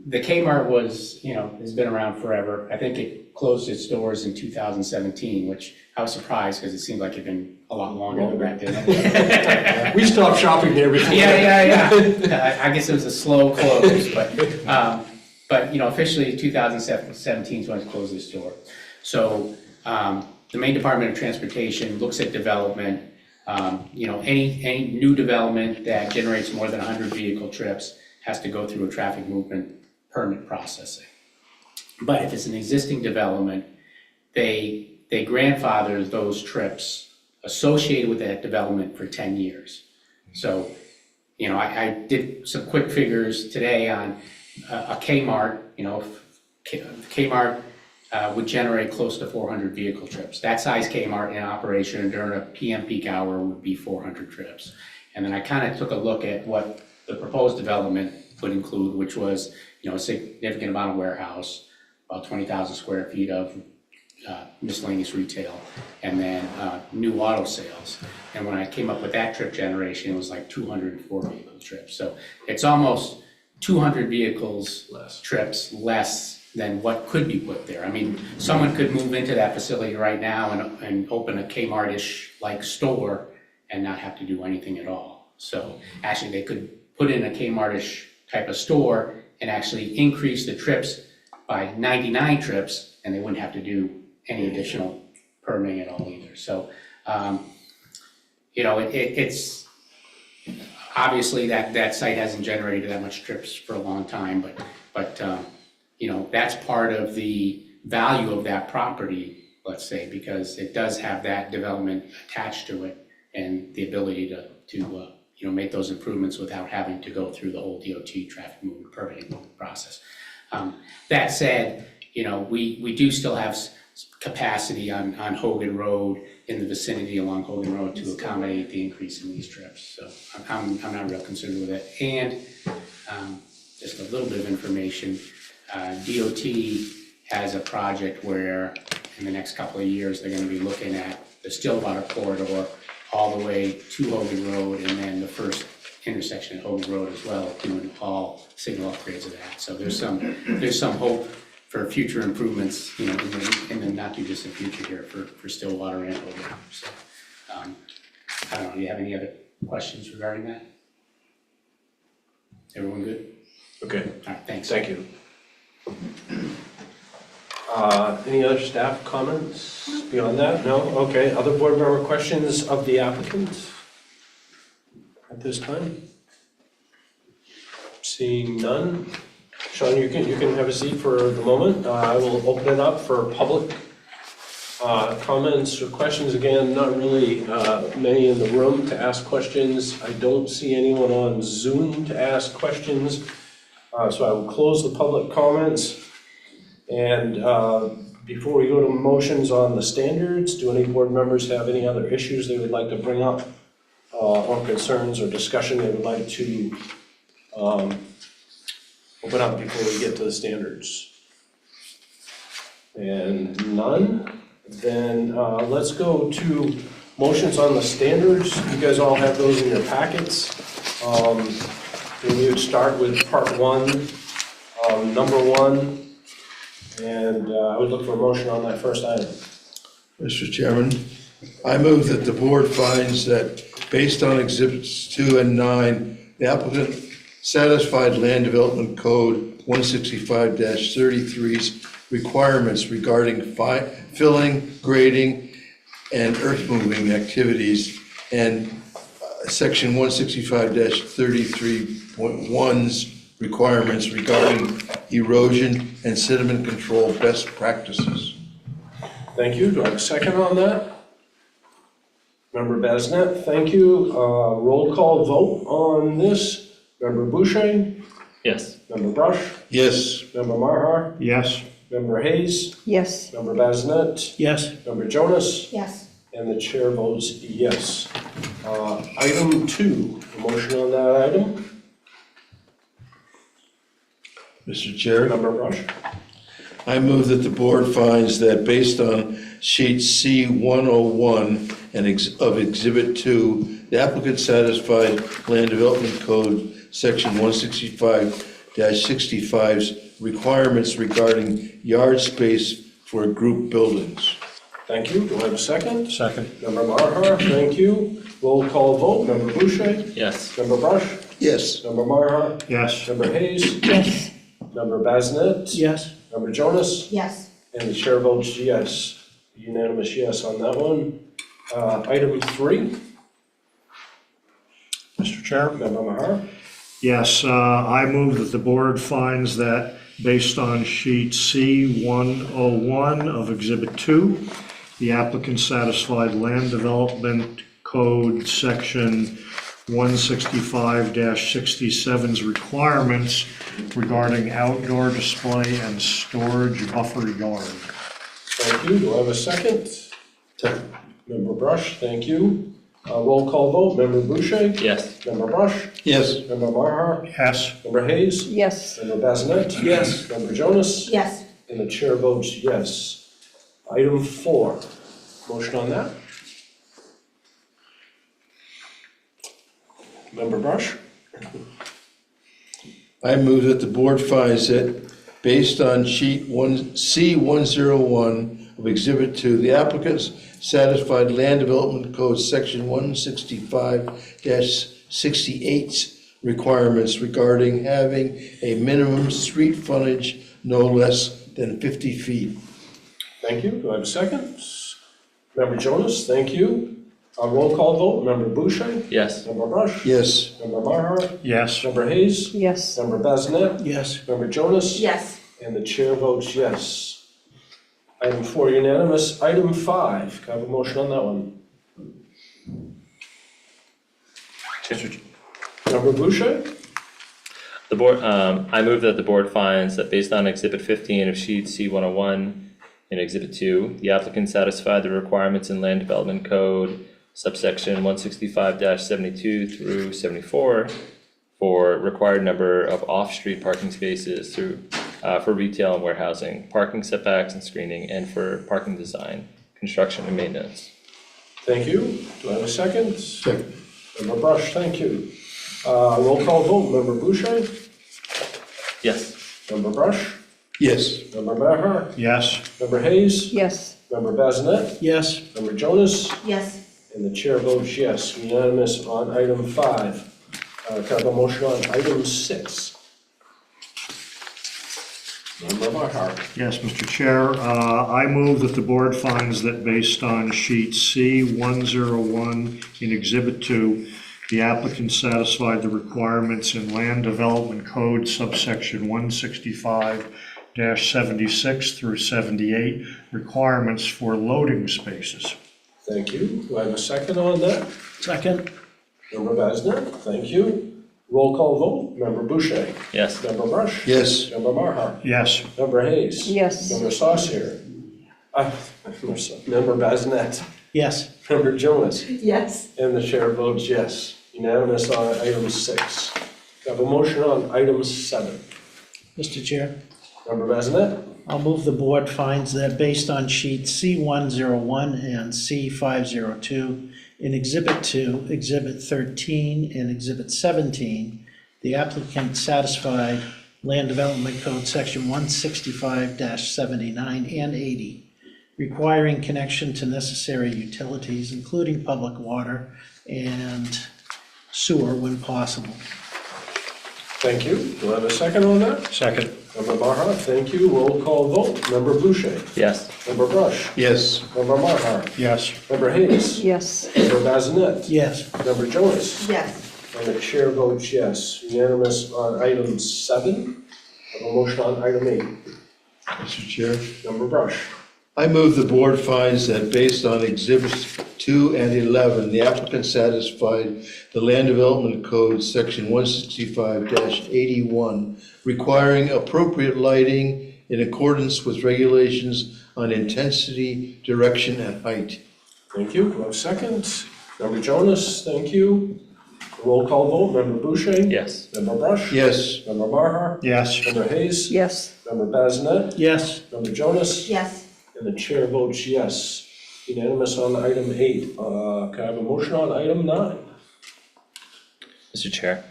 the Kmart was, has been around forever. I think it closed its doors in 2017, which I was surprised because it seemed like it'd been a lot longer than that, didn't it? We stopped shopping there before. Yeah. I guess it was a slow close, but officially 2017 is when it closed its door. So the Maine Department of Transportation looks at development. Any new development that generates more than 100 vehicle trips has to go through a traffic movement permit processing. But if it's an existing development, they grandfather those trips associated with that development for 10 years. So, I did some quick figures today on a Kmart. Kmart would generate close to 400 vehicle trips. That size Kmart in operation during a PM peak hour would be 400 trips. And then I kind of took a look at what the proposed development would include, which was, a significant amount of warehouse, about 20,000 square feet of miscellaneous retail, and then new auto sales. And when I came up with that trip generation, it was like 204 vehicle trips. So it's almost 200 vehicles trips less than what could be put there. I mean, someone could move into that facility right now and open a Kmart-ish like store and not have to do anything at all. So actually they could put in a Kmart-ish type of store and actually increase the trips by 99 trips, and they wouldn't have to do any additional permitting at all either. So it's, obviously that site hasn't generated that much trips for a long time, but that's part of the value of that property, let's say, because it does have that development attached to it and the ability to make those improvements without having to go through the whole DOT traffic movement permitting process. That said, we do still have capacity on Hogan Road, in the vicinity along Hogan Road, to accommodate the increase in these trips. So I'm not real concerned with it. And just a little bit of information, DOT has a project where in the next couple of years, they're gonna be looking at the Stillwater corridor all the way to Hogan Road, and then the first intersection at Hogan Road as well, doing all signal upgrades of that. So there's some hope for future improvements, in the not too distant future here for Stillwater and Hogan. So, I don't know, do you have any other questions regarding that? Everyone good? Okay, All right, thanks. thank you. Any other staff comments beyond that? No? Okay, other board member questions of the applicant at this time? Seeing none. Sean, you can have a seat for the moment. I will open it up for public comments or questions. Again, not really many in the room to ask questions. I don't see anyone on Zoom to ask questions. So I will close the public comments. And before we go to motions on the standards, do any board members have any other issues they would like to bring up or concerns or discussion they would like to open up before we get to the standards? And none? Then let's go to motions on the standards. You guys all have those in your packets. We would start with part one, number one. And I would look for a motion on that first item. Mr. Chairman, I move that the board finds that based on exhibits 2 and 9, the applicant satisfied Land Development Code 165-33's requirements regarding filling, grading, and earth moving activities, and section 165-33.1's requirements regarding erosion and sediment control best practices. Thank you. Do I have a second on that? Member Basnet, thank you. Roll call vote on this. Member Boucher? Yes. Member Brush? Yes. Member Marhar? Yes. Member Hayes? Yes. Member Basnet? Yes. Member Jonas? Yes. And the chair votes yes. Item 2, a motion on that item. Mr. Chair, Member Brush? I move that the board finds that based on sheet C101 of Exhibit 2, the applicant satisfied Land Development Code Section 165-65's requirements regarding yard space for group buildings. Thank you. Do I have a second? Second. Member Marhar, thank you. Roll call vote. Member Boucher? Yes. Member Brush? Yes. Member Marhar? Yes. Member Hayes? Yes. Member Basnet? Yes. Member Jonas? Yes. And the chair votes yes. Unanimous yes on that one. Item 3, Mr. Chair? Member Mahar? Yes, I move that the board finds that based on sheet C101 of Exhibit 2, the applicant satisfied Land Development Code Section 165-67's requirements regarding outdoor display and storage buffer yard. Thank you. Do I have a second? Second. Member Brush, thank you. Roll call vote. Member Boucher? Yes. Member Brush? Yes. Member Marhar? Yes. Member Hayes? Yes. Member Basnet? Yes. Member Jonas? Yes. And the chair votes yes. Item 4, motion on that? Member Brush? I move that the board finds that based on sheet C101 of Exhibit 2, the applicants satisfied Land Development Code Section 165-68's requirements regarding having a minimum street frontage no less than 50 feet. Thank you. Do I have a second? Member Jonas, thank you. Roll call vote, Member Boucher, Yes. Member Brush, Yes. Member Maher, Yes. Member Hayes, Yes. Member Bazinet, Yes. Member Jonas. Yes. And the chair votes yes. Item 4 unanimous. Item 5, can I have a motion on that one? Member Boucher? The board, I move that the board finds that based on Exhibit 15 of sheet C101 and Exhibit 2, the applicant satisfied the requirements in Land Development Code subsection 165-72 through 74 for required number of off-street parking spaces for retail and warehousing, parking setbacks and screening, and for parking design, construction and maintenance. Thank you. Do I have a second? Second. Member Brush, thank you. Roll call vote, Member Boucher, Yes. Member Brush, Yes. Member Maher, Yes. Member Hayes, Yes. Member Bazinet, Yes. Member Jonas, Yes. and the chair votes yes. Unanimous on item 5. Can I have a motion on item 6? Member Maher. Yes, Mr. Chair, I move that the board finds that based on sheet C101 in Exhibit 2, the applicant satisfied the requirements in Land Development Code subsection 165-76 through 78, requirements for loading spaces. Thank you. Do I have a second on that? Second? Member Bazinet, thank you. Roll call vote, Member Boucher, Yes. Member Brush. Yes. Member Maher, Yes. Member Hayes. Yes. Member Saucier. Member Bazinet, Yes. Member Jonas, Yes. and the chair votes yes. Unanimous on item 6. Have a motion on item 7. Mr. Chair, Member Bazinet? I'll move the board finds that based on sheet C101 and C502, in Exhibit 2, Exhibit 13, and Exhibit 17, the applicant satisfied Land Development Code Section 165-79 and 80, requiring connection to necessary utilities, including public water and sewer when possible. Thank you. Do I have a second on that? Second. Member Maher, thank you. Roll call vote, Member Boucher, Yes. Member Brush, Yes. Member Maher, Yes. Member Hayes, Yes. Member Bazinet, Yes. Member Jonas, Yes. and the chair votes yes. Unanimous on item 7. Have a motion on item 8. Mr. Chair, Member Brush. I move the board finds that based on Exhibits 2 and 11, the applicant satisfied the Land Development Code, Section 165-81, requiring appropriate lighting in accordance with regulations on intensity, direction, and height. Thank you. Do I have a second? Member Jonas, thank you. Roll call vote, Member Boucher. Yes. Member Brush. Yes. Member Maher. Yes. Member Hayes. Yes. Member Bazinet. Yes. Member Jonas. Yes. And the chair votes yes. Unanimous on item 8. Can I have a motion on item 9? Mr. Chair,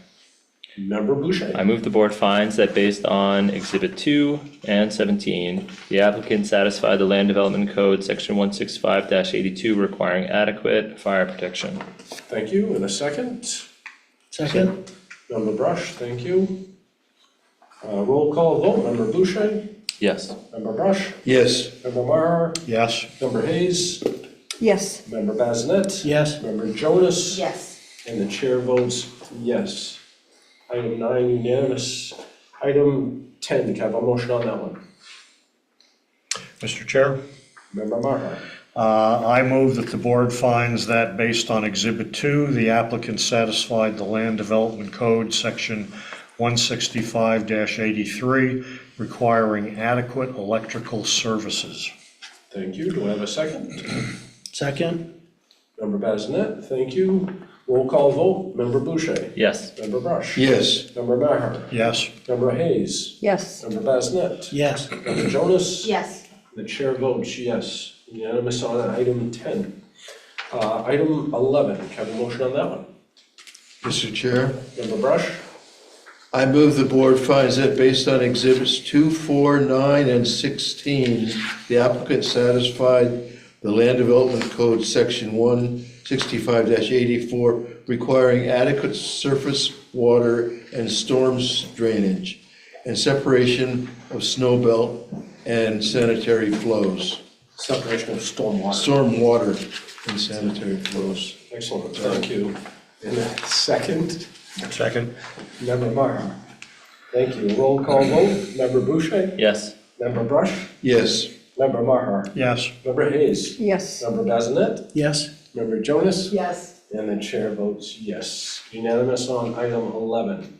Member Boucher. I move the board finds that based on Exhibit 2 and 17, the applicant satisfied the Land Development Code, Section 165-82, requiring adequate fire protection. Thank you. And a second? Second? Member Brush, thank you. Roll call vote, Member Boucher. Yes. Member Brush. Yes. Member Maher. Yes. Member Hayes. Yes. Member Bazinet. Yes. Member Jonas. Yes. And the chair votes yes. Item 9 unanimous. Item 10, can I have a motion on that one? Mr. Chair, Member Maher. I move that the board finds that based on Exhibit 2, the applicant satisfied the Land Development Code, Section 165-83, requiring adequate electrical services. Thank you. Do I have a second? Second? Member Bazinet, thank you. Roll call vote. Member Boucher. Yes. Member Brush. Yes. Member Maher. Yes. Member Hayes. Yes. Member Bazinet. Yes. Member Jonas. Yes. The chair votes yes. Unanimous on item 10. Item 11, can I have a motion on that one? Mr. Chair, Member Brush. I move the board finds that based on Exhibits 2, 4, 9, and 16, the applicant satisfied the Land Development Code, Section 165-84, requiring adequate surface water and storms drainage, and separation of snow belt and sanitary flows. Separation of stormwater. Storm water and sanitary flows. Excellent, thank you. And a second, Second. Member Maher. Thank you. Roll call vote. Member Boucher? Yes. Member Brush? Yes. Member Maher? Yes. Member Hayes? Yes. Member Bazinet? Yes? Member Jonas? Yes. And the chair votes yes. Unanimous on item 11.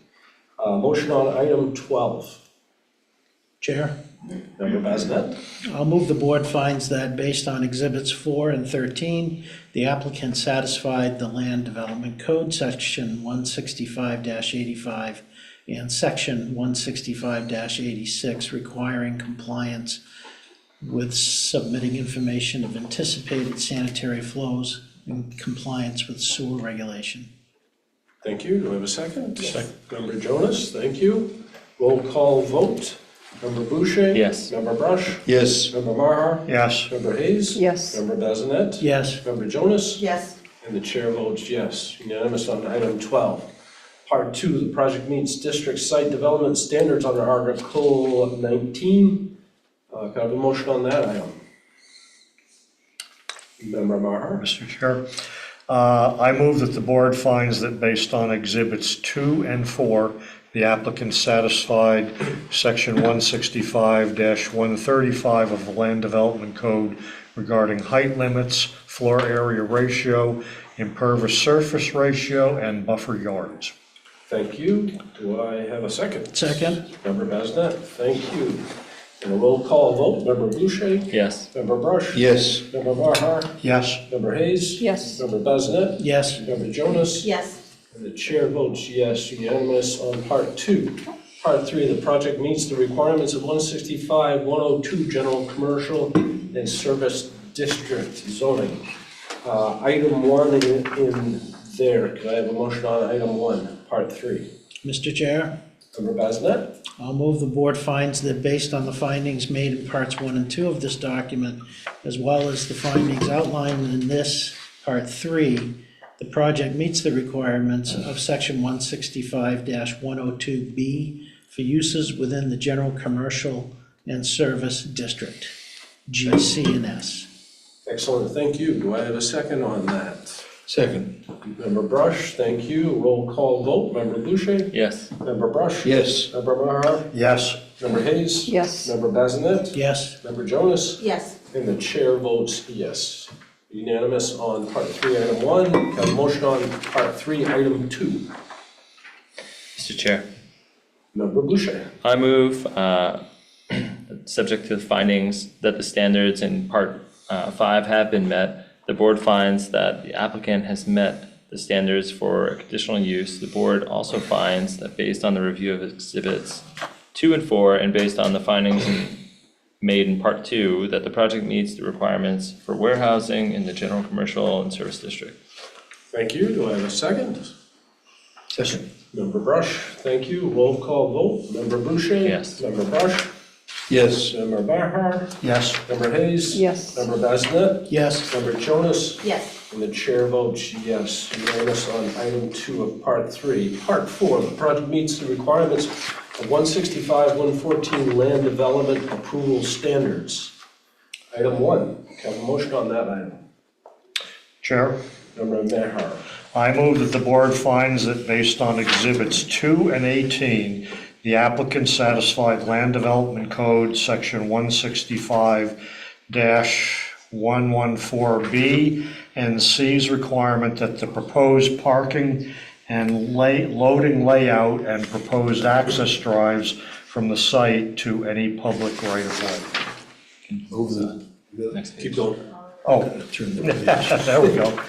Motion on item 12. Chair? Member Bazinet? I'll move the board finds that based on Exhibits 4 and 13, the applicant satisfied the Land Development Code, Section 165-85 and Section 165-86, requiring compliance with submitting information of anticipated sanitary flows in compliance with sewer regulation. Thank you. Do I have a second? Second. Member Jonas, thank you. Roll call vote. Member Boucher? Yes. Member Brush? Yes. Member Maher? Yes. Member Hayes? Yes. Member Bazinet? Yes? Member Jonas? Yes. And the chair votes yes. Unanimous on item 12. Part 2, the project meets district site development standards under Article 19. Can I have a motion on that item? Member Maher? Mr. Chair, I move that the board finds that based on Exhibits 2 and 4, the applicant satisfied Section 165-135 of the Land Development Code regarding height limits, floor area ratio, impervious surface ratio, and buffer yards. Thank you. Do I have a second? Second? Member Bazinet, thank you. And a roll call vote. Member Boucher? Yes. Member Brush? Yes. Member Maher? Yes. Member Hayes? Yes. Member Bazinet? Yes? Member Jonas? Yes. And the chair votes yes, unanimous on part 2. Part 3, the project meets the requirements of 165-102 general commercial and service district zoning. Item 1 in there, can I have a motion on item 1, part 3? Mr. Chair? Member Bazinet? I'll move the board finds that based on the findings made in parts 1 and 2 of this document, as well as the findings outlined in this part 3, the project meets the requirements of section 165-102B for uses within the general commercial and service district, GC&S. Excellent, thank you. Do I have a second on that? Second. Member Brush, thank you. Roll call vote. Member Boucher? Yes. Member Brush? Yes. Member Maher? Yes. Member Hayes? Yes. Member Bazinet? Yes? Member Jonas? Yes. And the chair votes yes. Unanimous on part 3, item 1. Can I have a motion on part 3, item 2? Mr. Chair, Member Boucher. I move, subject to the findings that the standards in Part 5 have been met, the board finds that the applicant has met the standards for a conditional use. The board also finds that based on the review of exhibits 2 and 4, and based on the findings made in Part 2, that the project meets the requirements for warehousing in the general commercial and service district. Thank you. Do I have a second? Second. Member Brush, thank you. Roll call vote. Member Boucher? Yes. Member Brush? Yes. Member Maher? Yes. Member Hayes? Yes. Member Bazinet? Yes? Member Jonas? Yes. And the chair votes yes. Unanimous on item 2 of part 3. Part 4, the project meets the requirements of 165-114 land development approval standards. Item 1, can I have a motion on that item? Chair, Member Maher. I move that the board finds that based on Exhibits 2 and 18, the applicant satisfied Land Development Code, Section 165-114B and C's requirement that the proposed parking and loading layout and proposed access drives from the site to any public right-of-way. Move the. Keep going. Oh, there we go.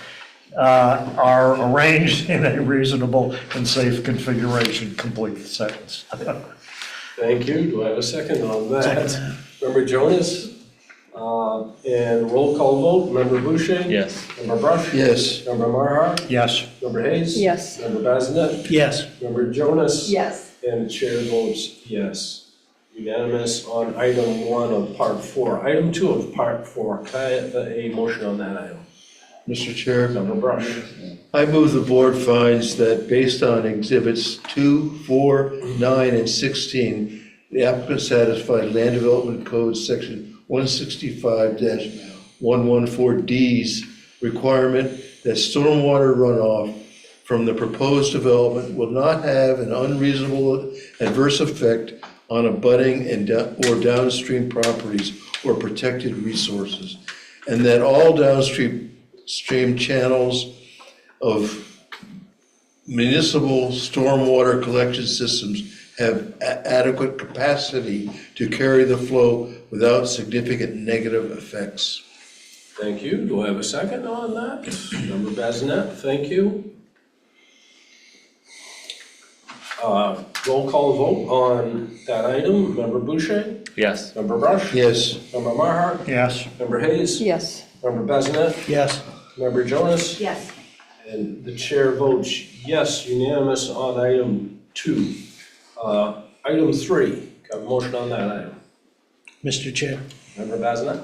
Are arranged in a reasonable and safe configuration. Complete the sentence. Thank you. Do I have a second on that? Second. Member Jonas? And roll call vote. Member Boucher? Yes. Member Brush? Yes. Member Maher? Yes. Member Hayes? Yes. Member Bazinet? Yes? Member Jonas? Yes. And the chair votes yes. Unanimous on item 1 of part 4. Item 2 of part 4, can I have a motion on that item? Mr. Chair, Member Brush. I move the board finds that based on Exhibits 2, 4, 9, and 16, the applicant satisfied Land Development Code Section 165-114D's requirement that stormwater runoff from the proposed development will not have an unreasonable adverse effect on abutting or downstream properties or protected resources, and that all downstream channels of municipal stormwater collection systems have adequate capacity to carry the flow without significant negative effects. Thank you. Do I have a second on that? Member Bazinet, thank you. Roll call vote on that item. Member Boucher? Yes. Member Brush? Yes. Member Marhart? Yes. Member Hayes? Yes. Member Bazinet? Yes. Member Jonas? Yes. And the chair votes yes, unanimous on item 2. Item 3, got a motion on that item. Mr. Chair, Member Bazinet?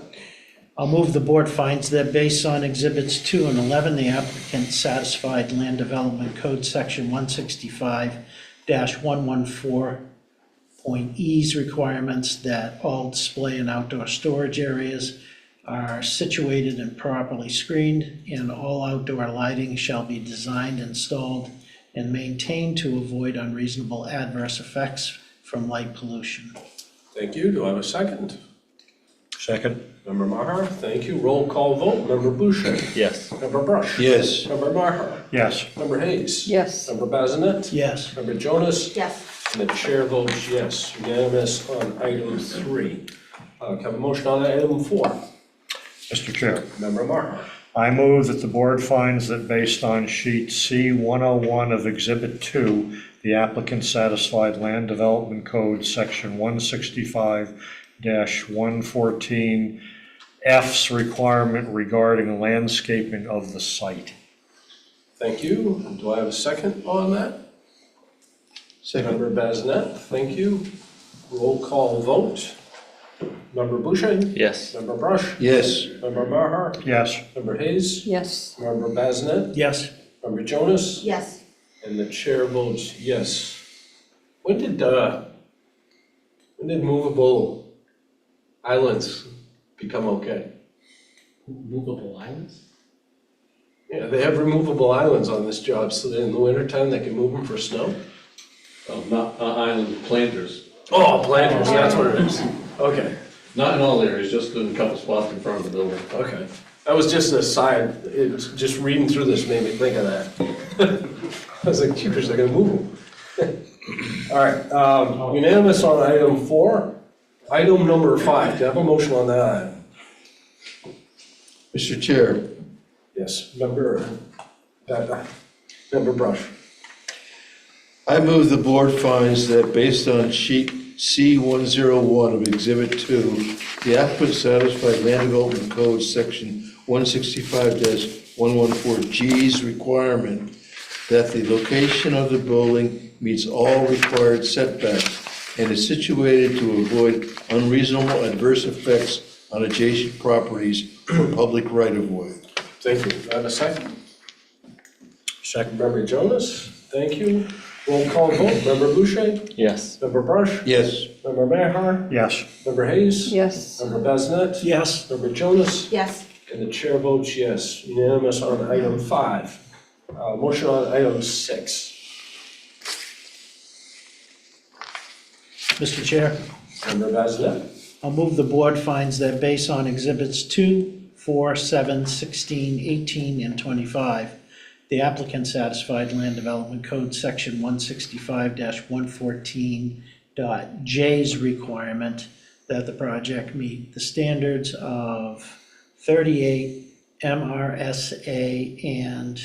I'll move the board finds that based on Exhibits 2 and 11, the applicant satisfied Land Development Code Section 165-114.e's requirements that all display and outdoor storage areas are situated and properly screened, and all outdoor lighting shall be designed, installed, and maintained to avoid unreasonable adverse effects from light pollution. Thank you. Do I have a second? Second. Member Maher, thank you. Roll call vote. Member Boucher? Yes. Member Brush? Yes. Member Maher? Yes. Member Hayes? Yes. Member Bazinet? Yes. Member Jonas? Yes. And the chair votes yes, unanimous on item 3. Can I have a motion on item 4? Mr. Chair, Member Maher? I move that the board finds that based on sheet C101 of Exhibit 2, the applicant satisfied Land Development Code Section 165-114F's requirement regarding landscaping of the site. Thank you. Do I have a second on that? Second. Member Bazinet, thank you. Roll call vote. Member Boucher? Yes. Member Brush? Yes. Member Maher? Yes. Member Hayes? Yes. Member Bazinet? Yes. Member Jonas? Yes. And the chair votes yes. When did movable islands become okay? Movable islands? Yeah, they have removable islands on this job, so that in the wintertime, they can move them for snow? Not island planters, Oh, planters, that's what it is. Okay, not in all areas, just in a couple spots in front of the building. okay. That was just an aside, it's just reading through this made me think of that. I was like, jeepers, they're gonna move them. All right, unanimous on item 4. Item number 5, do you have a motion on that item? Mr. Chair, Yes, member Brush. I move the board finds that based on sheet C101 of Exhibit 2, the applicant satisfied Land Development Code Section 165-114G's requirement that the location of the building meets all required setbacks and is situated to avoid unreasonable adverse effects on adjacent properties or public right-of-way. Thank you. Do I have a second? Second. Member Jonas, thank you. Roll call vote. Member Boucher? Yes. Member Brush? Yes. Member Mahar? Yes. Member Hayes? Yes. Member Bazinet? Yes. Member Jonas? Yes. And the chair votes yes. Unanimous on item 5. Motion on item 6. Mr. Chair, Member Bazinet? I'll move the board finds that based on Exhibits 2, 4, 7, 16, 18, and 25, the applicant satisfied Land Development Code Section 165-114.J's requirement that the project meet the standards of 38 MRSA and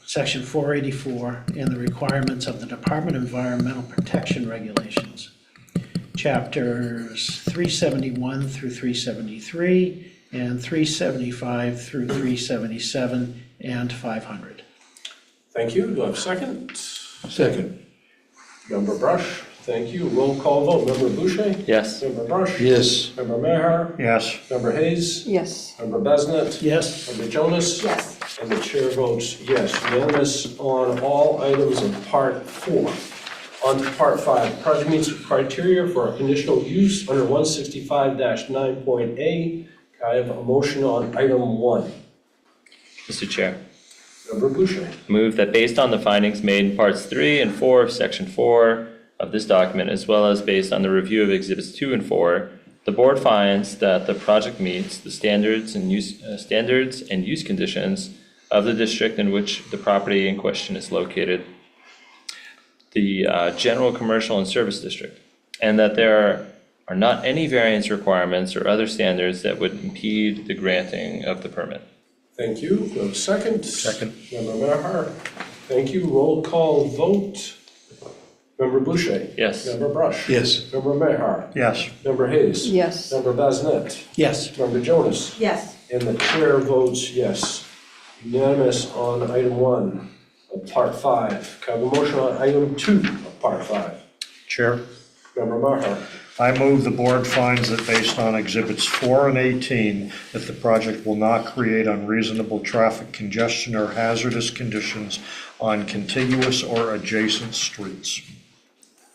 Section 484 and the requirements of the Department of Environmental Protection Regulations. Chapters 371 through 373 and 375 through 377 and 500. Thank you. Do I have a second? Second. Member Brush? Thank you. Roll call vote. Member Boucher? Yes. Member Brush? Yes. Member Mahar? Yes. Member Hayes? Yes. Member Bazinet? Yes. Member Jonas? Yes. And the chair votes yes, unanimous on all items of Part 4. On to Part 5, project meets criteria for a conditional use under 165-9.A. Can I have a motion on item 1? Mr. Chair, Member Boucher. move that based on the findings made in parts 3 and 4 of section 4 of this document, as well as based on the review of exhibits 2 and 4, the board finds that the project meets the standards and use conditions of the district in which the property in question is located, the general commercial and service district, and that there are not any variance requirements or other standards that would impede the granting of the permit. Thank you. Do I have a second? Second. Member Merhart. Thank you. Roll call vote. Member Boucher. Yes. Member Brush. Yes. Member Merhart. Yes. Member Hayes. Yes. Member Basnet. Yes. Member Jonas. Yes. And the chair votes yes. Unanimous on item 1 of part 5. Can I have a motion on item 2 of part 5? Chair, Member Merhart. I move the board finds that based on exhibits 4 and 18, that the project will not create unreasonable traffic congestion or hazardous conditions on contiguous or adjacent streets.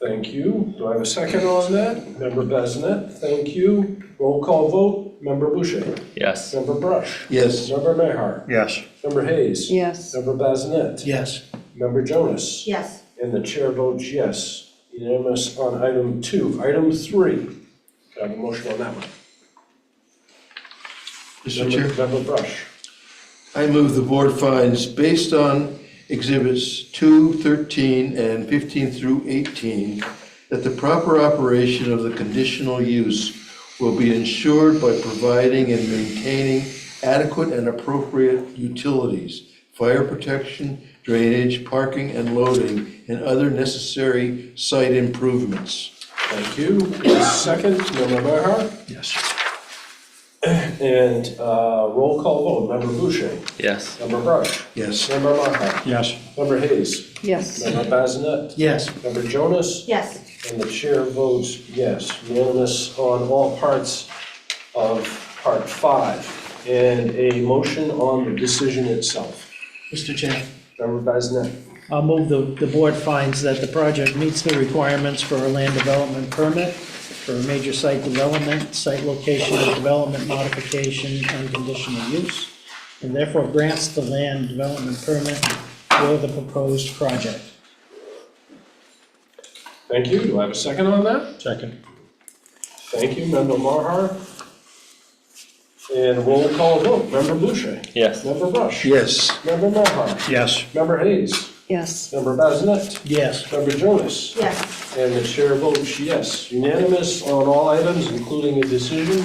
Thank you. Do I have a second on that? Member Basnet. Thank you. Roll call vote. Member Boucher. Yes. Member Brush. Yes. Member Merhart. Yes. Member Hayes. Yes. Member Basnet. Yes. Member Jonas. Yes. And the chair votes yes. Unanimous on item 2. Item 3. Can I have a motion on that one? Mr. Chair, Member Brush. I move the board finds, based on exhibits 2, 13, and 15 through 18, that the proper operation of the conditional use will be ensured by providing and maintaining adequate and appropriate utilities, fire protection, drainage, parking and loading, and other necessary site improvements. Thank you. Second, Member Merhart. Yes. And roll call vote. Member Boucher. Yes. Member Brush. Yes. Member Merhart. Yes. Member Hayes. Yes. Member Basnet. Yes. Member Jonas. Yes. And the chair votes yes. Unanimous on all parts of part 5. And a motion on the decision itself. Mr. Chair, Member Basnet. I'll move the board finds that the project meets the requirements for a land development permit for a major site development, site location and development modification and conditional use, and therefore grants the land development permit for the proposed project. Thank you. Do I have a second on that? Second. Thank you, Member Marhar. And roll call vote. Member Boucher. Yes. Member Brush. Yes. Member Marhar. Yes. Member Hayes. Yes. Member Basnet. Yes. Member Jonas. Yes. And the chair votes yes. Unanimous on all items, including a decision.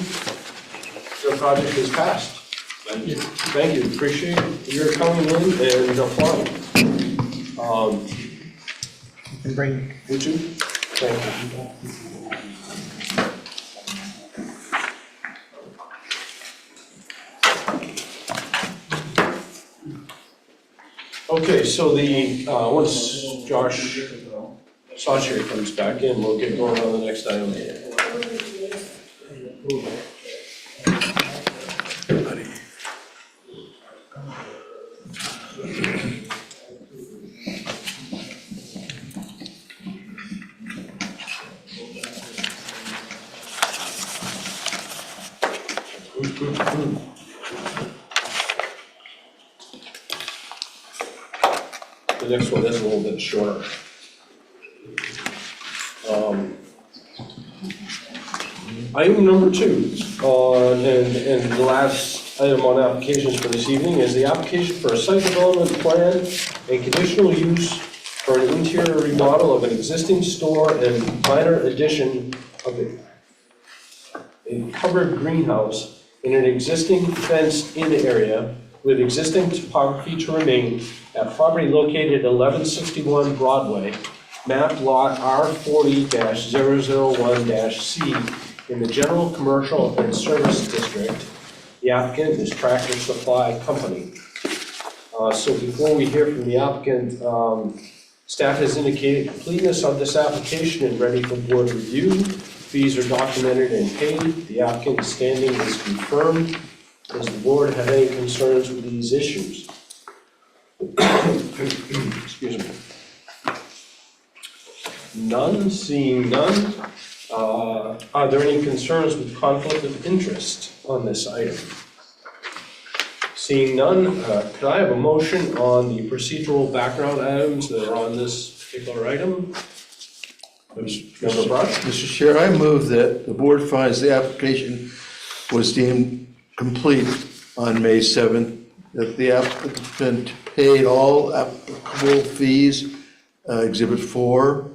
Your project is passed. Thank you. Thank you. Appreciate your coming in and applying. And bring, Would you? Thank you. Okay, so once Josh Sacher comes back in, we'll get going on the next item. The next one is a little bit shorter. Item number 2, and the last item on applications for this evening is the application for a site development plan and conditional use for an interior remodel of an existing store and minor addition of a covered greenhouse in an existing fenced-in area with existing topography to remain at property located at 1161 Broadway, map lot R40-001-C in the General Commercial and Service District. The applicant is Tractor Supply Company. So before we hear from the applicant, staff has indicated completeness of this application and ready for board review. Fees are documented and paid. The applicant's standing is confirmed. Does the board have any concerns with these issues? Excuse me. None, seeing none. Are there any concerns with conflict of interest on this item? Seeing none, could I have a motion on the procedural background items that are on this particular item? Member Brush? Mr. Chair, I move that the board finds the application was deemed complete on May 7th, that the applicant paid all applicable fees, Exhibit 4,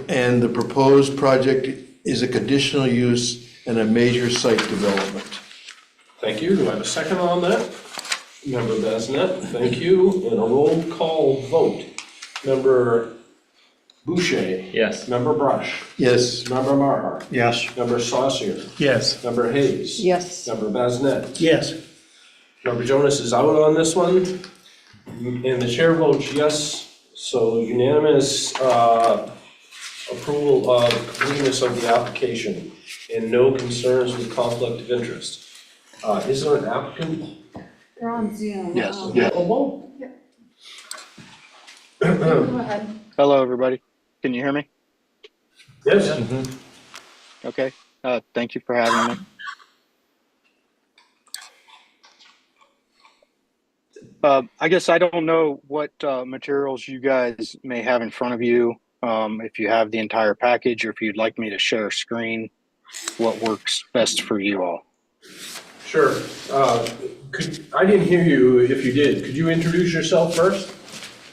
and the proposed project is a conditional use and a major site development. Thank you. Do I have a second on that? Member Basnet, thank you. And a roll call vote. Member Boucher. Yes. Member Brush. Yes. Member Marhart. Yes. Member Saucier. Yes. Member Hayes. Yes. Member Basnet. Yes. Member Jonas is out on this one. And the chair votes yes, so unanimous approval of completeness of the application and no concerns with conflict of interest. Is there an applicant? They're on Zoom. Yes. Oh, Go ahead. Hello, everybody. Can you hear me? yes. Okay. Thank you for having me. I guess I don't know what materials you guys may have in front of you. If you have the entire package or if you'd like me to share a screen, what works best for you all. Sure. I didn't hear you if you did. Could you introduce yourself first?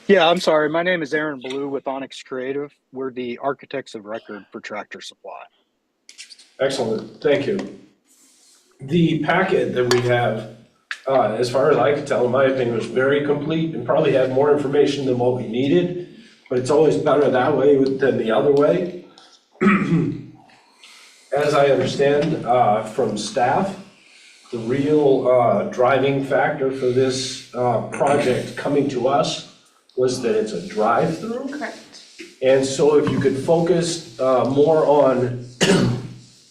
Yeah, I'm sorry. My name is Aaron Blue with Onyx Creative. We're the architects of record for Tractor Supply. Excellent, thank you. The packet that we have, as far as I could tell, in my opinion, was very complete and probably had more information than what we needed, but it's always better that way than the other way. As I understand from staff, the real driving factor for this project coming to us was that it's a drive-through. Correct. And so if you could focus more on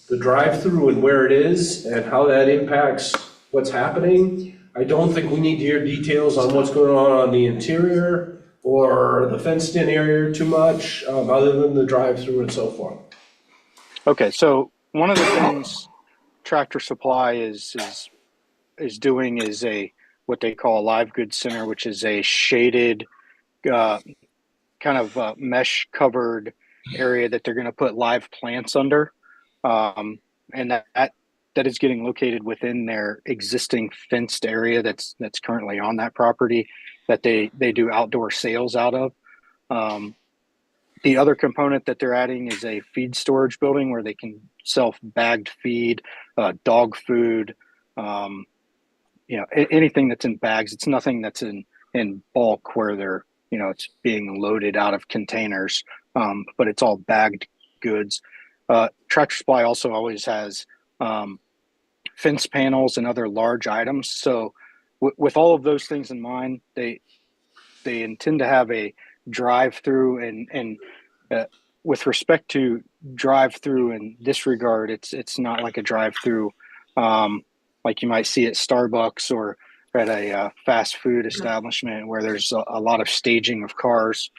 the drive-through and where it is and how that impacts what's happening. I don't think we need to hear details on what's going on the interior or the fenced-in area too much, other than the drive-through and so forth. Okay, so one of the things Tractor Supply is doing is what they call a live goods center, which is a shaded kind of mesh covered area that they're going to put live plants under, and that is getting located within their existing fenced area that's currently on that property that they do outdoor sales out of. The other component that they're adding is a feed storage building where they can sell bagged feed, dog food, anything that's in bags. It's nothing that's in bulk where they're, it's being loaded out of containers, but it's all bagged goods. Tractor Supply also always has fence panels and other large items. So with all of those things in mind, they intend to have a drive-through, and with respect to drive-through in this regard, it's not like a drive-through like you might see at Starbucks or at a fast food establishment where there's a lot of staging of cars.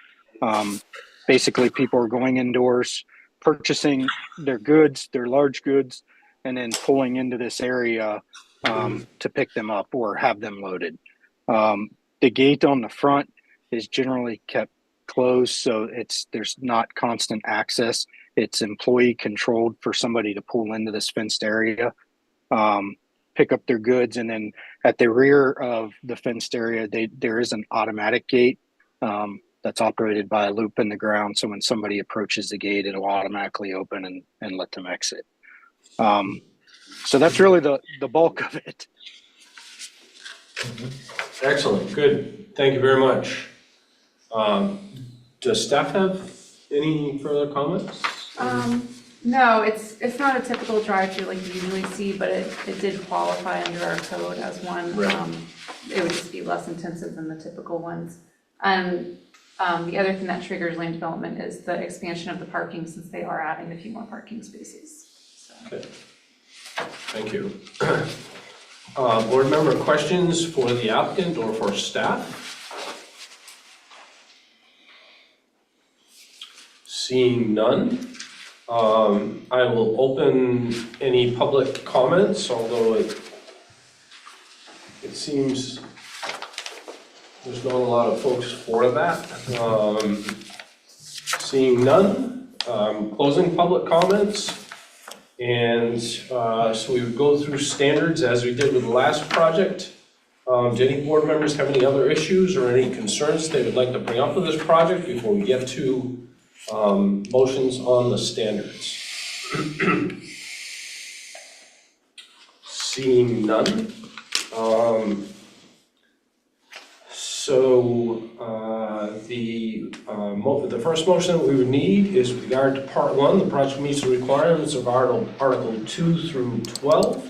Basically, people are going indoors, purchasing their goods, their large goods, and then pulling into this area to pick them up or have them loaded. The gate on the front is generally kept closed, so there's not constant access. It's employee controlled for somebody to pull into this fenced area, pick up their goods, and then at the rear of the fenced area, there is an automatic gate that's operated by a loop in the ground. So when somebody approaches the gate, it'll automatically open and let them exit. So that's really the bulk of it. Excellent, good, thank you very much. Does staff have any further comments? No, it's not a typical drive-through like you usually see, but it did qualify under our code as one. Right. It would just be less intensive than the typical ones. And the other thing that triggers land development is the expansion of the parking, since they are adding a few more parking spaces. So. Okay. Thank you. Board member questions for the applicant or for staff? Seeing none, I will open any public comments, although it it seems there's not a lot of folks for that. Seeing none, closing public comments. And so we would go through standards as we did with the last project. Do any board members have any other issues or any concerns they would like to bring up with this project before we get to motions on the standards? Seeing none. The first motion that we would need is with regard to part 1, the project meets the requirements of Article 2 through 12.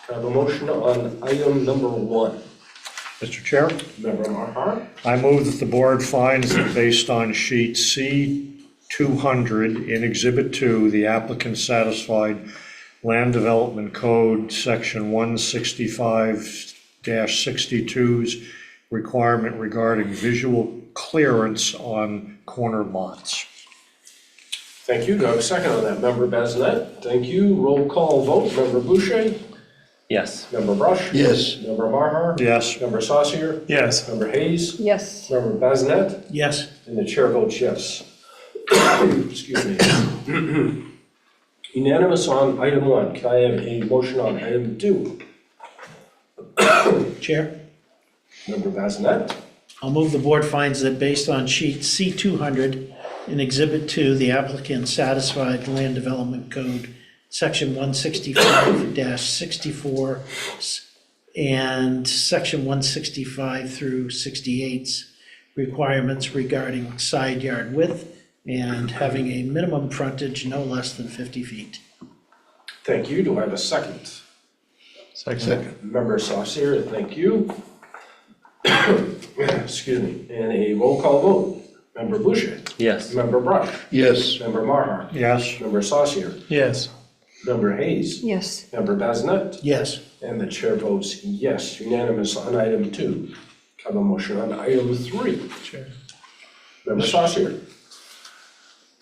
Can I have a motion on item number 1? Mr. Chair, Member Maher? I move that the board finds that based on sheet C200 in Exhibit 2, the applicant satisfied Land Development Code, Section 165-62's requirement regarding visual clearance on corner lots. Thank you. Do I have a second on that? Member Bazinet? Thank you. Roll call vote. Member Boucher? Yes. Member Brush? Yes. Member Maher? Yes. Member Saucier? Yes. Member Hayes? Yes. Member Bazinet? Yes. And the chair votes yes. Excuse me. Unanimous on item 1. Can I have a motion on item 2? Chair, Member Bazinet? I'll move the board finds that based on sheet C200 in Exhibit 2, the applicant satisfied Land Development Code, Section 165-64 and Section 165 through 68's requirements regarding side yard width and having a minimum frontage no less than 50 feet. Thank you. Do I have a second? Second. Member Saucier, thank you. Excuse me. And a roll call vote. Member Boucher? Yes. Member Brush? Yes. Member Maher? Yes. Member Saucier? Yes. Member Hayes? Yes. Member Bazinet? Yes. And the chair votes yes. Unanimous on item 2. Have a motion on item 3. Chair. Member Saucier?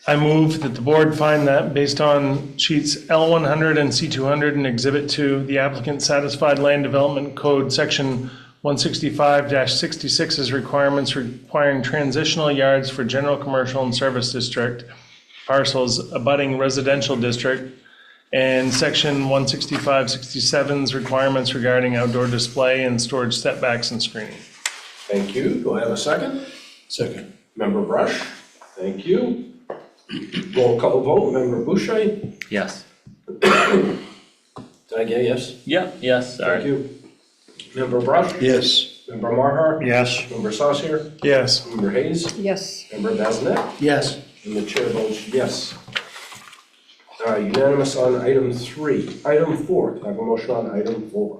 I move that the board find that based on sheets L100 and C200 in Exhibit 2, the applicant satisfied Land Development Code Section 165-66's requirements requiring transitional yards for general commercial and service district parcels abutting residential district, and Section 165-67's requirements regarding outdoor display and storage setbacks and screening. Thank you. Do I have a second? Second. Member Brush? Thank you. Roll call vote. Member Boucher? Yes. Did I get yes? Yeah, yes, Thank sorry. you. Member Brush? Yes. Member Maher? Yes. Member Saucier? Yes. Member Hayes? Yes. Member Bazinet? Yes. And the chair votes yes. Unanimous on item 3. Item 4, can I have a motion on item 4?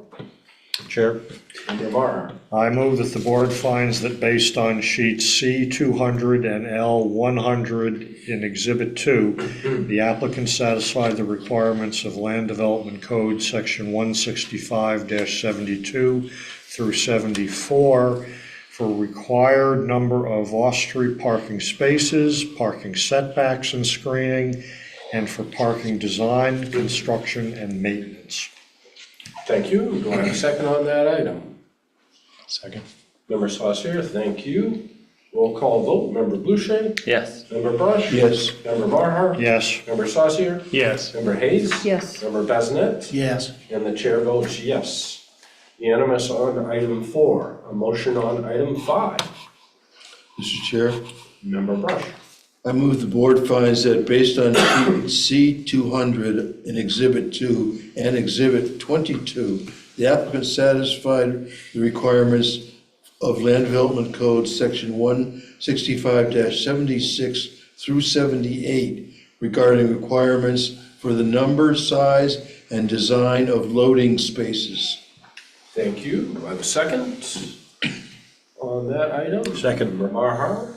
Chair, Member Maher? I move that the board finds that based on sheets C200 and L100 in Exhibit 2, the applicant satisfied the requirements of Land Development Code, Section 165-72 through 74 for required number of off-street parking spaces, parking setbacks and screening, and for parking design, construction, and maintenance. Thank you. Do I have a second on that item? Second. Member Saucier, thank you. Roll call vote. Member Boucher? Yes. Member Brush? Yes. Member Maher? Yes. Member Saucier? Yes. Member Hayes? Yes. Member Bazinet? Yes. And the chair votes yes. Unanimous on item 4. A motion on item 5. Mr. Chair, Member Brush? I move the board finds that based on sheet C200 in Exhibit 2 and Exhibit 22, the applicant satisfied the requirements of Land Development Code, Section 165-76 through 78, regarding requirements for the number, size, and design of loading spaces. Thank you. Do I have a second on that item? Second. Member Maher?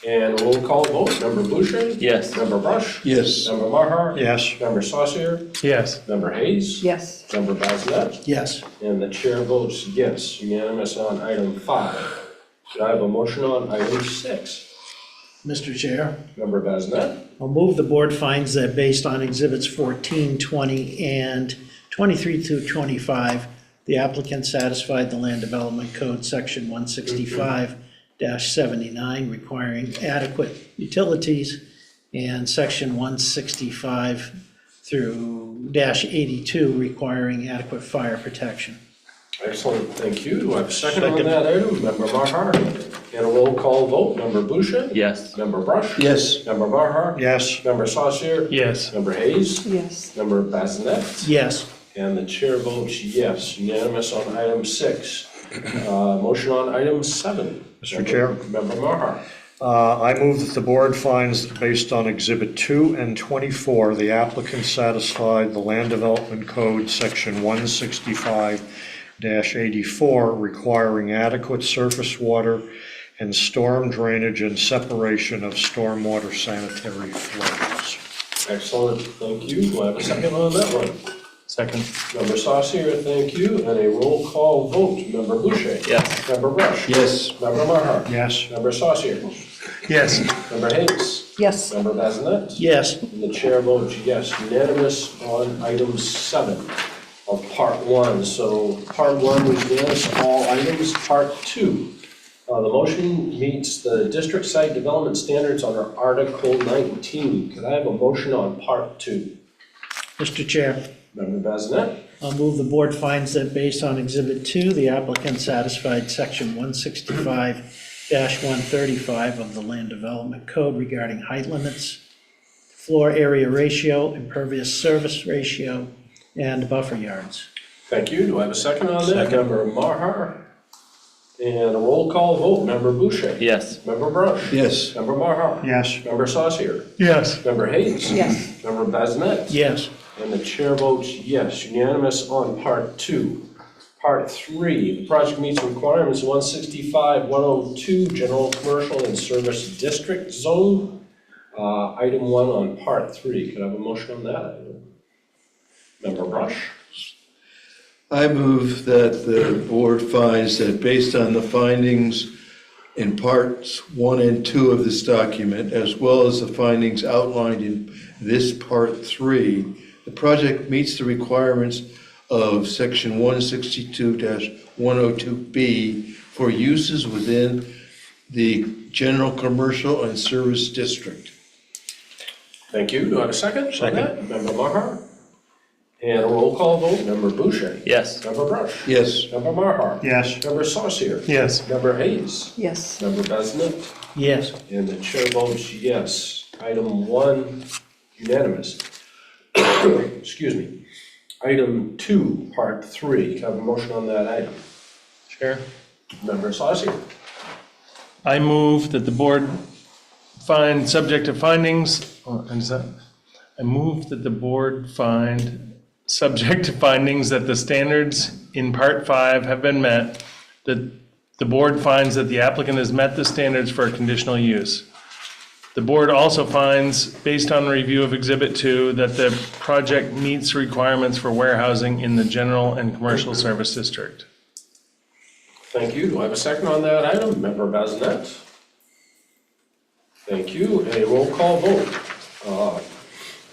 And roll call vote. Member Boucher? Yes. Member Brush? Yes. Member Maher? Yes. Member Saucier? Yes. Member Hayes? Yes. Member Bazinet? Yes. And the chair votes yes. Unanimous on item 5. Should I have a motion on item 6? Mr. Chair, Member Bazinet? I'll move the board finds that based on Exhibits 14, 20, and 23 through 25, The applicant satisfied the Land Development Code, Section 165-79, requiring adequate utilities, and Section 165 through -82, requiring adequate fire protection. Excellent, thank you. Do I have a second on that item? Member Marhart. And a roll call vote. Member Boucher? Yes. Member Brush? Yes. Member Marhart? Yes. Member Saucier? Yes. Member Hayes? Yes. Member Bazinet? Yes. And the chair votes yes, unanimous on item 6. Motion on item 7. Mr. Chair. Member Marhart. I move that the board finds that based on Exhibit 2 and 24, the applicant satisfied the Land Development Code, Section 165-84, requiring adequate surface water and storm drainage and separation of stormwater sanitary flows. Excellent, thank you. Do I have a second on that one? Second. Member Saucier, thank you. And a roll call vote. Member Boucher? Yes. Member Brush? Yes. Member Marhart? Yes. Member Saucier? Yes. Member Hayes? Yes. Member Bazinet? Yes. And the chair votes yes, unanimous on item 7 of part 1. So part 1 was unanimous, all items. Part 2, the motion meets the district site development standards under Article 19. Could I have a motion on part 2? Mr. Chair, Member Bazinet? I'll move the board finds that based on Exhibit 2, the applicant satisfied Section 165-135 of the Land Development Code regarding height limits, floor area ratio, impervious surface ratio, and buffer yards. Thank you. Do I have a second on that? Member Marhart? And a roll call vote. Member Boucher? Yes. Member Brush? Yes. Member Marhart? Yes. Member Saucier? Yes. Member Hayes? Yes. Member Bazinet? Yes. And the chair votes yes, unanimous on part 2. Part 3, the project meets requirements of 165-102, general commercial and service district zone. Item 1 on part 3, could I have a motion on that item? Member Brush? I move that the board finds that based on the findings in parts 1 and 2 of this document, as well as the findings outlined in this part 3, the project meets the requirements of Section 162-102B for uses within the general commercial and service district. Thank you. Do I have a second? On that? Member Marhart? And a roll call vote. Member Boucher? Yes. Member Brush? Yes. Member Marhart? Yes. Member Saucier? Yes. Member Hayes? Yes. Member Bazinet? Yes. And the chair votes yes. Item 1, unanimous. Excuse me. Item 2, part 3, can I have a motion on that item? Chair. Member Saucier? I move that the board find, subject to findings, I move that the board find, subject to findings, that the standards in Part 5 have been met, that the board finds that the applicant has met the standards for a conditional use. The board also finds, based on review of Exhibit 2, that the project meets requirements for warehousing in the general and commercial service district. Thank you. Do I have a second on that item? Member Bazinet? Thank you. And a roll call vote.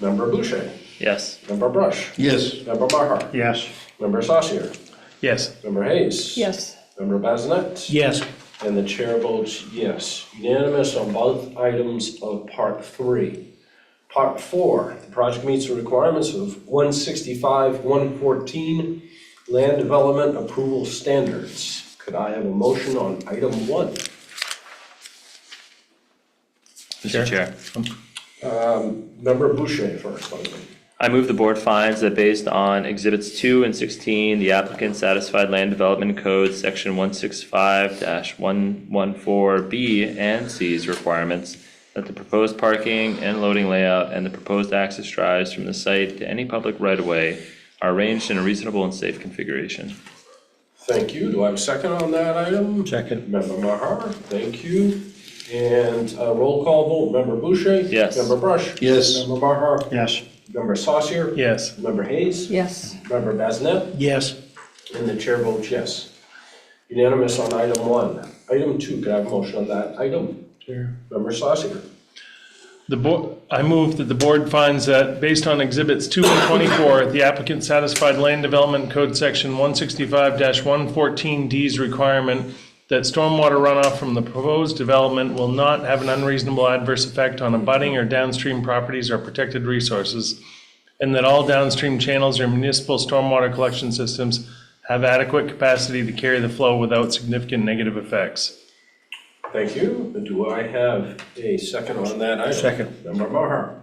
Member Boucher? Yes. Member Brush? Yes. Member Marhart? Yes. Member Saucier? Yes. Member Hayes? Yes. Member Bazinet? Yes. And the chair votes yes. Unanimous on both items of Part 3. Part 4, the project meets the requirements of 165-114 Land Development Approval Standards. Could I have a motion on item 1? Mr. Chair. Member Boucher first, please. I move the board finds that based on Exhibits 2 and 16, the applicant satisfied Land Development Code Section 165-114B and C's requirements, that the proposed parking and loading layout and the proposed access drives from the site to any public right-of-way are arranged in a reasonable and safe configuration. Thank you. Do I have a second on that item? Second. Member Marhart, thank you. And a roll call vote. Member Boucher? Yes. Member Brush? Yes. Member Marhart? Yes. Member Saucier? Yes. Member Hayes? Yes. Member Bazinet? Yes. And the chair votes yes. Unanimous on item 1. Item 2, could I have a motion on that item? Chair. Member Saucier? I move that the board finds that based on exhibits 2 and 24, the applicant satisfied Land Development Code Section 165-114D's requirement that stormwater runoff from the proposed development will not have an unreasonable adverse effect on abutting or downstream properties or protected resources, and that all downstream channels or municipal stormwater collection systems have adequate capacity to carry the flow without significant negative effects. Thank you. Do I have a second on that item? Second. Member Maher.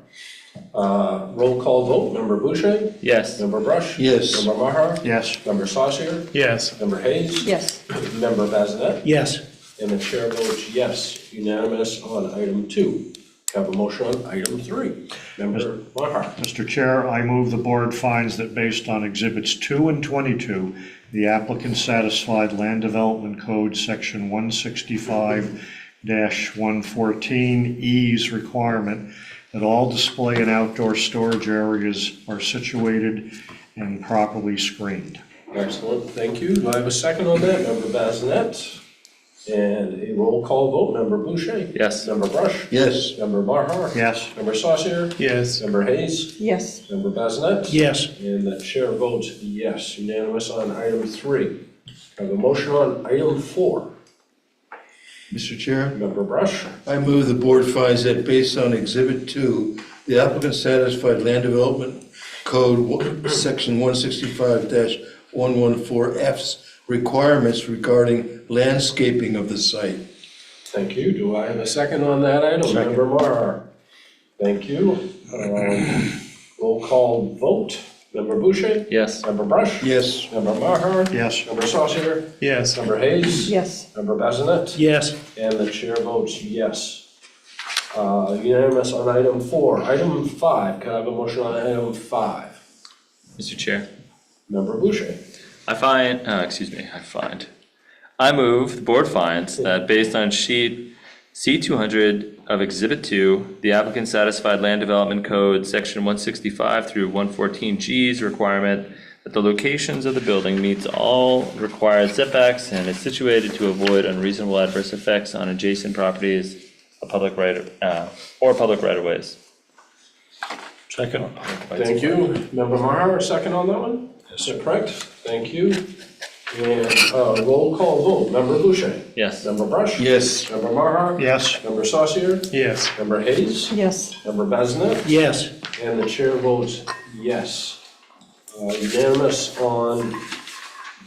Roll call vote. Member Boucher? Yes. Member Brush? Yes. Member Maher? Yes. Member Saucier? Yes. Member Hayes? Yes. Member Bazinet? Yes. And the chair votes yes, unanimous on item 2. Have a motion on item 3. Member Maher. Mr. Chair, I move the board finds that based on exhibits 2 and 22, the applicant satisfied Land Development Code Section 165-114E's requirement that all display and outdoor storage areas are situated and properly screened. Excellent, thank you. Do I have a second on that? Member Bazinet? And a roll call vote. Member Boucher? Yes. Member Brush? Yes. Member Maher? Yes. Member Saucier? Yes. Member Hayes? Yes. Member Bazinet? Yes. And the chair votes yes, unanimous on item 3. I have a motion on item 4. Mr. Chair, Member Brush? I move the board finds that based on Exhibit 2, the applicant satisfied Land Development Code Section 165-114F's requirements regarding landscaping of the site. Thank you. Do I have a second on that item? Second. Member Maher? Thank you. Roll call vote. Member Boucher? Yes. Member Brush? Yes. Member Maher? Yes. Member Saucier? Yes. Member Hayes? Yes. Member Bazinet? Yes. And the chair votes yes. Unanimous on item 4. Item 5, can I have a motion on item 5? Mr. Chair. Member Boucher? I move the board finds that based on sheet C200 of Exhibit 2, the applicant satisfied Land Development Code Section 165 through 114G's requirement that the locations of the building meets all required setbacks and is situated to avoid unreasonable adverse effects on adjacent properties, public right-of-ways. Second. Thank you. Member Maher, a second on that one? Is that correct? Thank you. And roll call vote. Member Boucher? Yes. Member Brush? Yes. Member Maher? Yes. Member Saucier? Yes. Member Hayes? Yes. Member Bazinet? Yes. And the chair votes yes. Unanimous on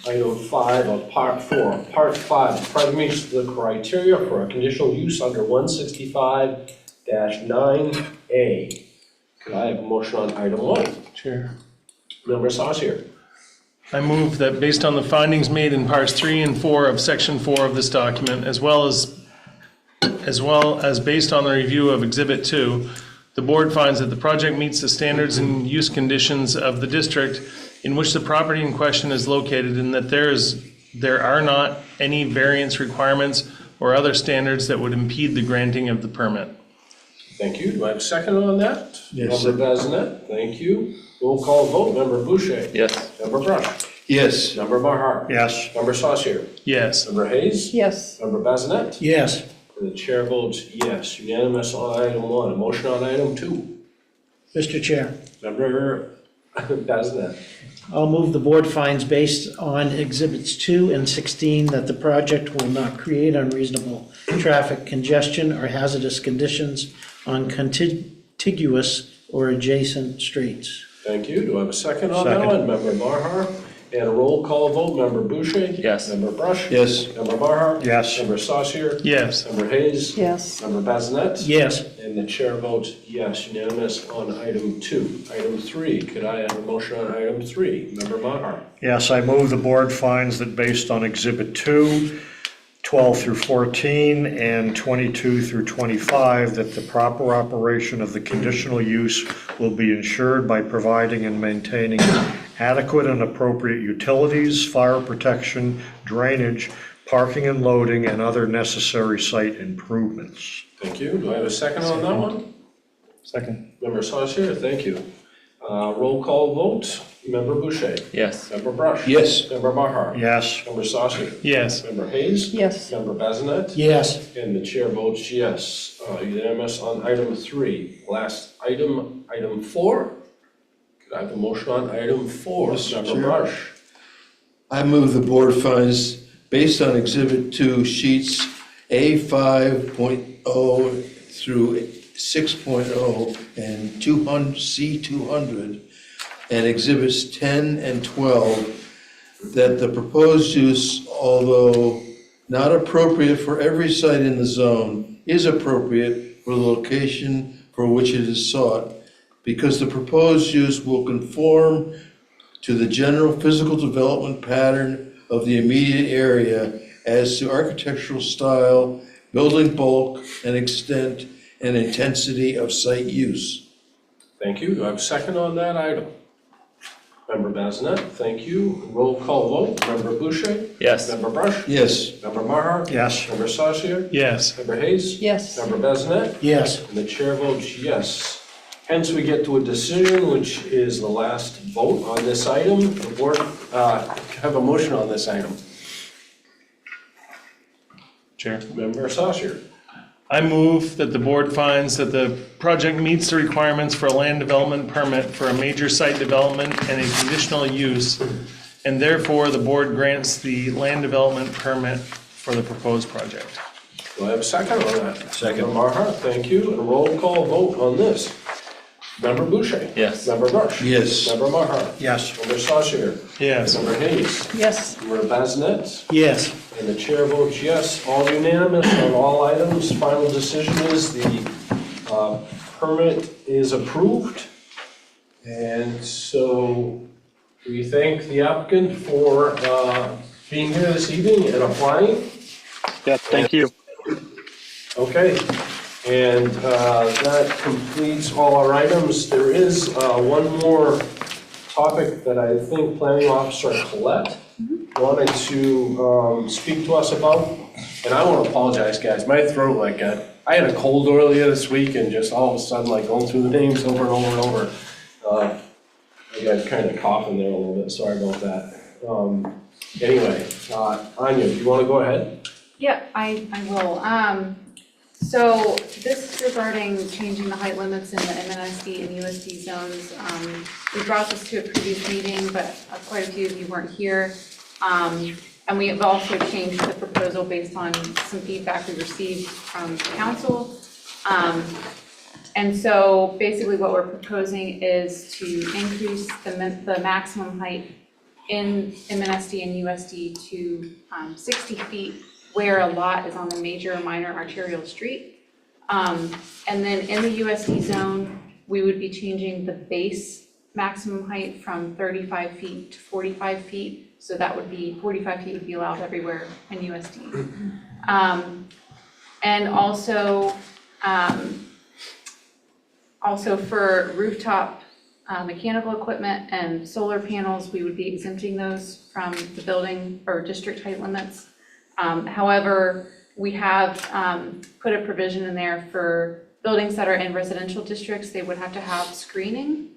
item 5 of part 4. Part 5, the project meets the criteria for a conditional use under 165-9A. Could I have a motion on item 1? Chair. Member Saucier? I move that based on the findings made in parts 3 and 4 of section 4 of this document, as well as based on the review of Exhibit 2, the board finds that the project meets the standards and use conditions of the district in which the property in question is located, and that there are not any variance requirements or other standards that would impede the granting of the permit. Thank you. Do I have a second on that? Yes. Member Bazinet, thank you. Roll call vote. Member Boucher? Yes. Member Brush? Yes. Member Maher? Yes. Member Saucier? Yes. Member Hayes? Yes. Member Bazinet? Yes. And the chair votes yes. Unanimous on item 1. A motion on item 2. Mr. Chair, Member Bazinet? I'll move the board finds based on exhibits 2 and 16 that the project will not create unreasonable traffic congestion or hazardous conditions on contiguous or adjacent streets. Thank you. Do I have a second on that Second. one? Member Maher? And a roll call vote. Member Boucher? Yes. Member Brush? Yes. Member Maher? Yes. Member Saucier? Yes. Member Hayes? Yes. Member Bazinet? Yes. And the chair votes yes, unanimous on item 2. Item 3, could I have a motion on item 3? Member Maher? Yes, I move the board finds that based on Exhibit 2, 12 through 14, and 22 through 25, that the proper operation of the conditional use will be ensured by providing and maintaining adequate and appropriate utilities, fire protection, drainage, parking and loading, and other necessary site improvements. Thank you. Do I have a second on that one? Second. Member Saucier, thank you. Roll call vote, Member Boucher. Yes. Member Brush. Yes. Member Maher. Yes. Member Saucier. Yes. Member Hayes. Yes. Member Bazinet. Yes. And the chair votes yes. Unanimous on item 3. Last item, item 4. Could I have a motion on item 4? Mr. Member Chair. Brush. I move the board finds, based on Exhibit 2, sheets A5.0 through 6.0 and C200, and Exhibits 10 and 12, that the proposed use, although not appropriate for every site in the zone, is appropriate for the location for which it is sought, because the proposed use will conform to the general physical development pattern of the immediate area as to architectural style, building bulk and extent, and intensity of site use. Thank you. Do I have a second on that item? Member Bazinet, thank you. Roll call vote, Member Boucher. Yes. Member Brush. Yes. Member Maher. Yes. Member Saucier. Yes. Member Hayes. Yes. Member Bazinet. Yes. And the chair votes yes. Hence, we get to a decision, which is the last vote on this item. The board have a motion on this item. Chair. Member Saucier. I move that the board finds that the project meets the requirements for a land development permit for a major site development and a conditional use, and therefore the board grants the land development permit for the proposed project. Do I have a second on that? Second. Member Maher, thank you. And a roll call vote on this. Member Boucher. Yes. Member Brush. Yes. Member Maher. Yes. Member Saucier. Yes. Member Hayes. Yes. Member Bazinet. Yes. And the chair votes yes, all unanimous on all items. Final decision is the permit is approved. And so we thank the applicant for being here this evening and applying. Yeah, thank you. Okay, and that completes all our items. There is one more topic that I think Planning Officer Collette wanted to speak to us about. And I want to apologize, guys, my throat, I had a cold earlier this week and just all of a sudden, going through the names over and over and over. I got kind of coughing there a little bit, sorry about that. Anyway, Anya, do you want to go ahead? Yeah, I will. So this is regarding changing the height limits in the MNSD and USD zones. We brought this to a previous meeting, but quite a few of you weren't here. And we have also changed the proposal based on some feedback we received from council. And so basically what we're proposing is to increase the maximum height in MNSD and USD to 60 feet where a lot is on the major or minor arterial street. And then in the USD zone, we would be changing the base maximum height from 35 feet to 45 feet. So that would be 45 feet would be allowed everywhere in USD. And also for rooftop mechanical equipment and solar panels, we would be exempting those from the building or district height limits. However, we have put a provision in there for buildings that are in residential districts, they would have to have screening.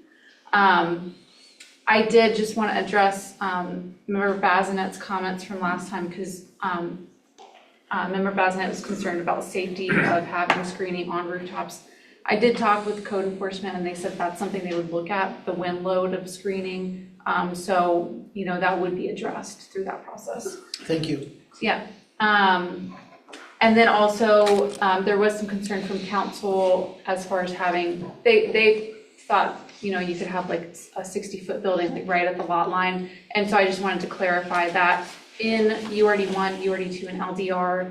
I did just want to address Member Bazinet's comments from last time because Member Bazinet was concerned about safety of having screening on rooftops. I did talk with code enforcement and they said that's something they would look at, the wind load of screening. So, that would be addressed through that process. Thank you. Yeah. And then also, there was some concern from council as far as having, they thought, you could have like a 60-foot building like right at the lot line. And so I just wanted to clarify that in URD1, URD2, and LDR,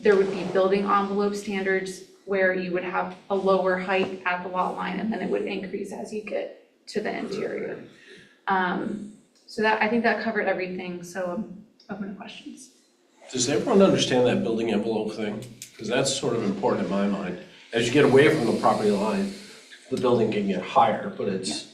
there would be building envelope standards where you would have a lower height at the lot line and then it would increase as you get to the interior. So I think that covered everything. So I'm open to questions. Does everyone understand that building envelope thing? Because that's sort of important in my mind. As you get away from the property line, the building can get higher, but it's...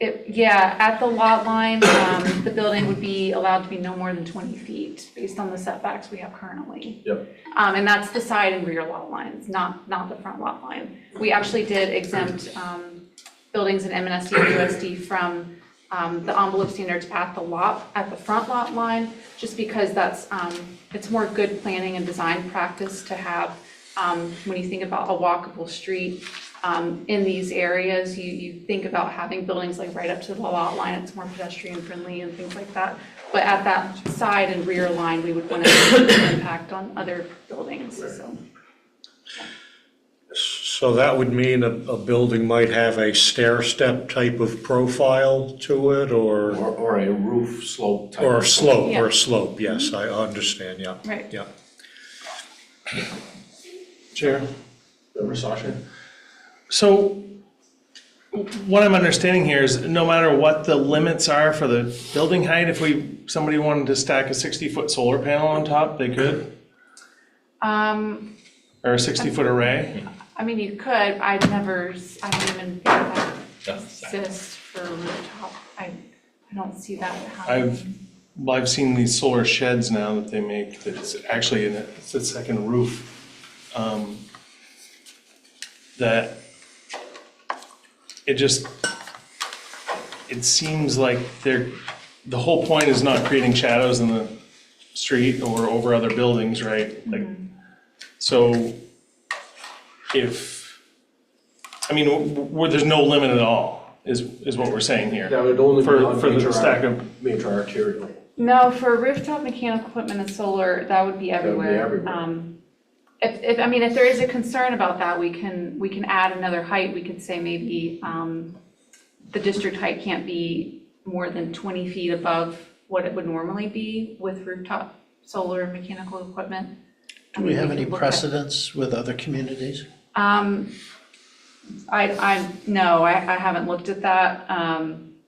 At the lot line, the building would be allowed to be no more than 20 feet based on the setbacks we have currently. Yep. And that's the side and rear lot lines, not the front lot line. We actually did exempt buildings in MNSD and USD from the envelope standards at the front lot line, just because that's, it's more good planning and design practice to have, when you think about a walkable street, in these areas, you think about having buildings like right up to the lot line, it's more pedestrian friendly and things like that. But at that side and rear line, we would want to have an impact on other buildings, so. So that would mean a building might have a stair-step type of profile to it, or Or a roof slope type. or a slope, Yeah. or a slope, yes, I understand, yeah. Right. Yeah. Chair, Member Sasha? So what I'm understanding here is no matter what the limits are for the building height, if somebody wanted to stack a 60-foot solar panel on top, they could? Or a 60-foot array? I mean, you could, I don't even think that exists for rooftop. I don't see that happening. I've seen these solar sheds now that they make, that's actually it's a second roof. That it seems like the whole point is not creating shadows in the street or over other buildings, right? Like, so where there's no limit at all is what we're saying here. That would only be on For the stack of, major arterial. No, for rooftop mechanical equipment and solar, that would be everywhere. If there is a concern about that, we can add another height. We could say maybe the district height can't be more than 20 feet above what it would normally be with rooftop solar and mechanical equipment. Do we have any could look at- precedents with other communities? No, I haven't looked at that.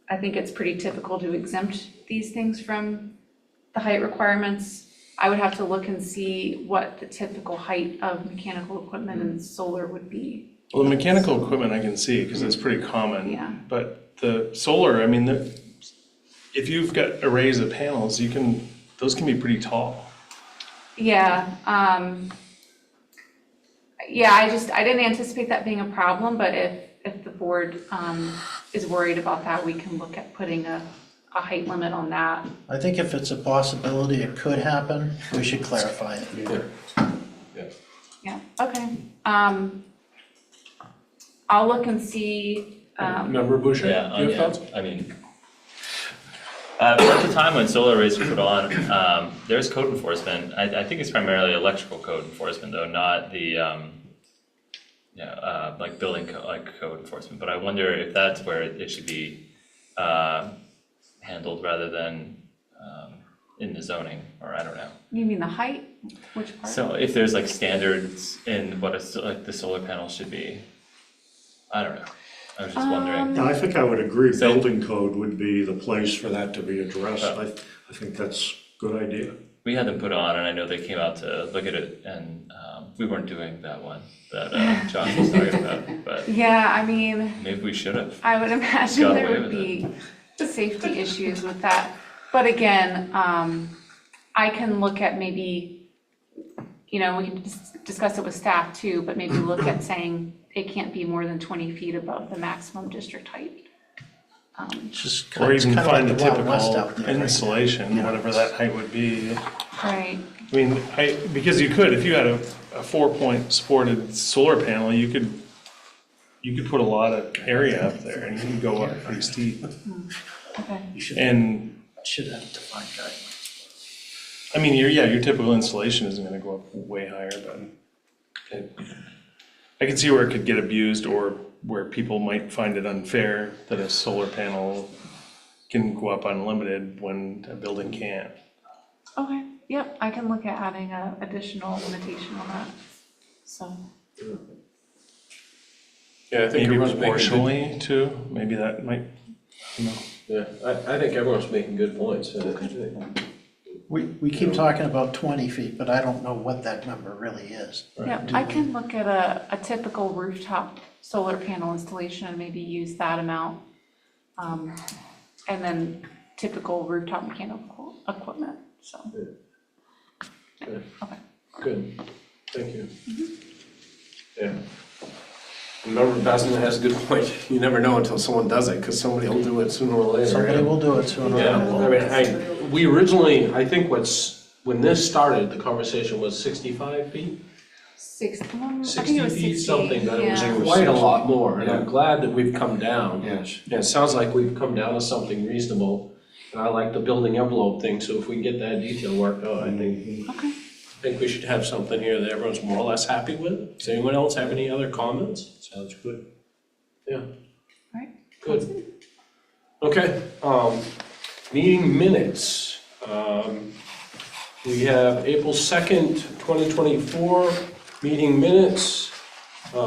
I think it's pretty typical to exempt these things from the height requirements. I would have to look and see what the typical height of mechanical equipment and solar would be. well, the mechanical equipment I can see because it's pretty common. Yeah. But the solar, if you've got arrays of panels, those can be pretty tall. Yeah, I didn't anticipate that being a problem, but if the board is worried about that, we can look at putting a height limit on that. I think if it's a possibility, it could happen, we should clarify it. Yeah, okay. I'll look and see, Member Boucher, Yeah, you have thoughts? At the time when solar arrays were put on, there's code enforcement. I think it's primarily electrical code enforcement though, not the, like building code enforcement. But I wonder if that's where it should be handled rather than in the zoning, or I don't know. you mean the height? Which part? So if there's like standards in what the solar panel should be, I don't know. I was just wondering. I think I would agree, So- building code would be the place for that to be addressed. I think that's a good idea. We had them put on, and I know they came out to look at it, and we weren't doing that one that John was talking about, but Yeah, I mean, maybe we should have. I would imagine Got there away would with be safety issues with that. But again, I can look at maybe, we can discuss it with staff too, but maybe look at saying it can't be more than 20 feet above the maximum district height. Just Or it's even kind of find like the the Wild West typical out there. right? insulation, whatever that height would be. Right. Because you could, if you had a 4-point supported solar panel, you could put a lot of area up there and you could go up pretty steep. Okay. You should have defined guidelines. Your typical installation isn't gonna go up way higher, but I can see where it could get abused or where people might find it unfair that a solar panel can go up unlimited when a building can't. Okay, yep, I can look at adding a additional limitation on that, so. Yeah, I think Maybe everyone's making good, proportionally too, maybe that might, yeah, I think everyone's making good points. We keep talking about 20 feet, but I don't know what that number really is. Yeah, I can look at a typical rooftop solar panel installation and maybe use that amount. And then typical rooftop mechanical equipment, so. Good. Okay. Good, thank you. Yeah. Member Bassett has a good point. You never know until someone does it, because somebody will do it sooner or later. Somebody will do it sooner or Yeah, later. I mean, we originally, I think when this started, the conversation was 65 feet? I think it 60 was feet 60, something, but it was yeah. quite a lot more, and I'm Yeah. glad that we've come down. Yes. And it sounds like we've come down to something reasonable, and I like the building envelope thing, so if we can get that detail worked out, I think we should have something here that everyone's more or less happy with. Does anyone else have any other comments? Sounds good. Yeah. Right. Good. Okay, meeting minutes. We have April 2nd, 2024, meeting minutes,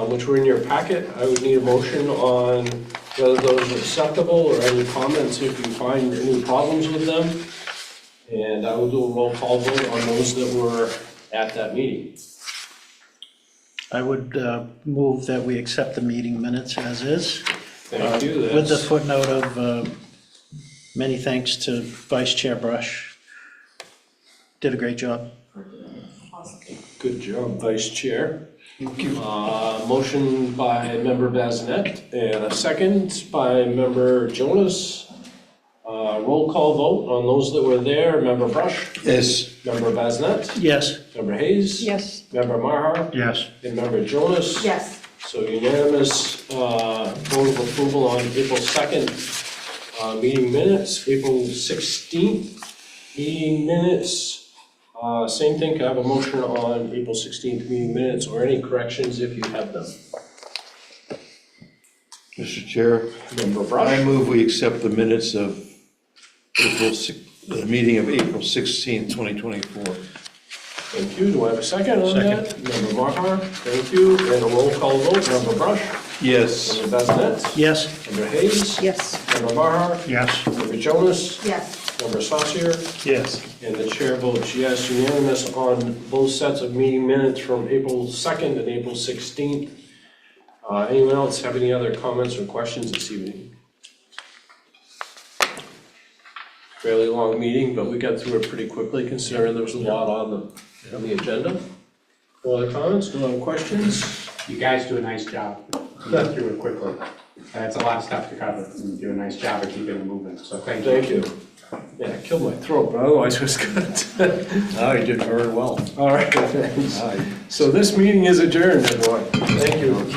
which were in your packet. I would need a motion on whether those are acceptable or any comments if you find any problems with them. And I will do a roll call vote on those that were at that meeting. I would move that we accept the meeting minutes as is. Thank you. With the That's footnote of many thanks to Vice Chair Brush. Did a great job. good job, Vice Chair. Motion by Member Bazinet and a second by Member Jonas. Roll call vote on those that were there. Member Brush, Yes. Member Bazinet, Yes. Member Hayes. Yes. Member Marhart, Yes. and Member Jonas. Yes. So unanimous vote of approval on April 2nd meeting minutes, April 16th meeting minutes. Same thing, can I have a motion on April 16th meeting minutes or any corrections if you have them? Mr. Chair, Member I Brush, move we accept the minutes of the meeting of April 16th, 2024. thank you. Do I have a second on that? Member Marhart, thank you. And a roll call vote, Member Brush, Yes. Member Bazinet, Yes. Member Hayes. Yes. Member Marhart, Yes. Member Jonas, Yes. Member Saucier. Yes. And the chair votes yes, unanimous on both sets of meeting minutes from April 2nd and April 16th. Anyone else have any other comments or questions this evening? Fairly long meeting, but we got through it pretty quickly considering there was a lot on the agenda. No other comments, no other questions? You guys do a nice job. You get through it quickly. That's a lot of stuff to cover. You do a nice job of keeping it moving, so thank you. Thank you. Yeah, it killed my throat, but otherwise it was good. Oh, you did very well. All right, thanks. So this meeting is adjourned, everyone. Thank you.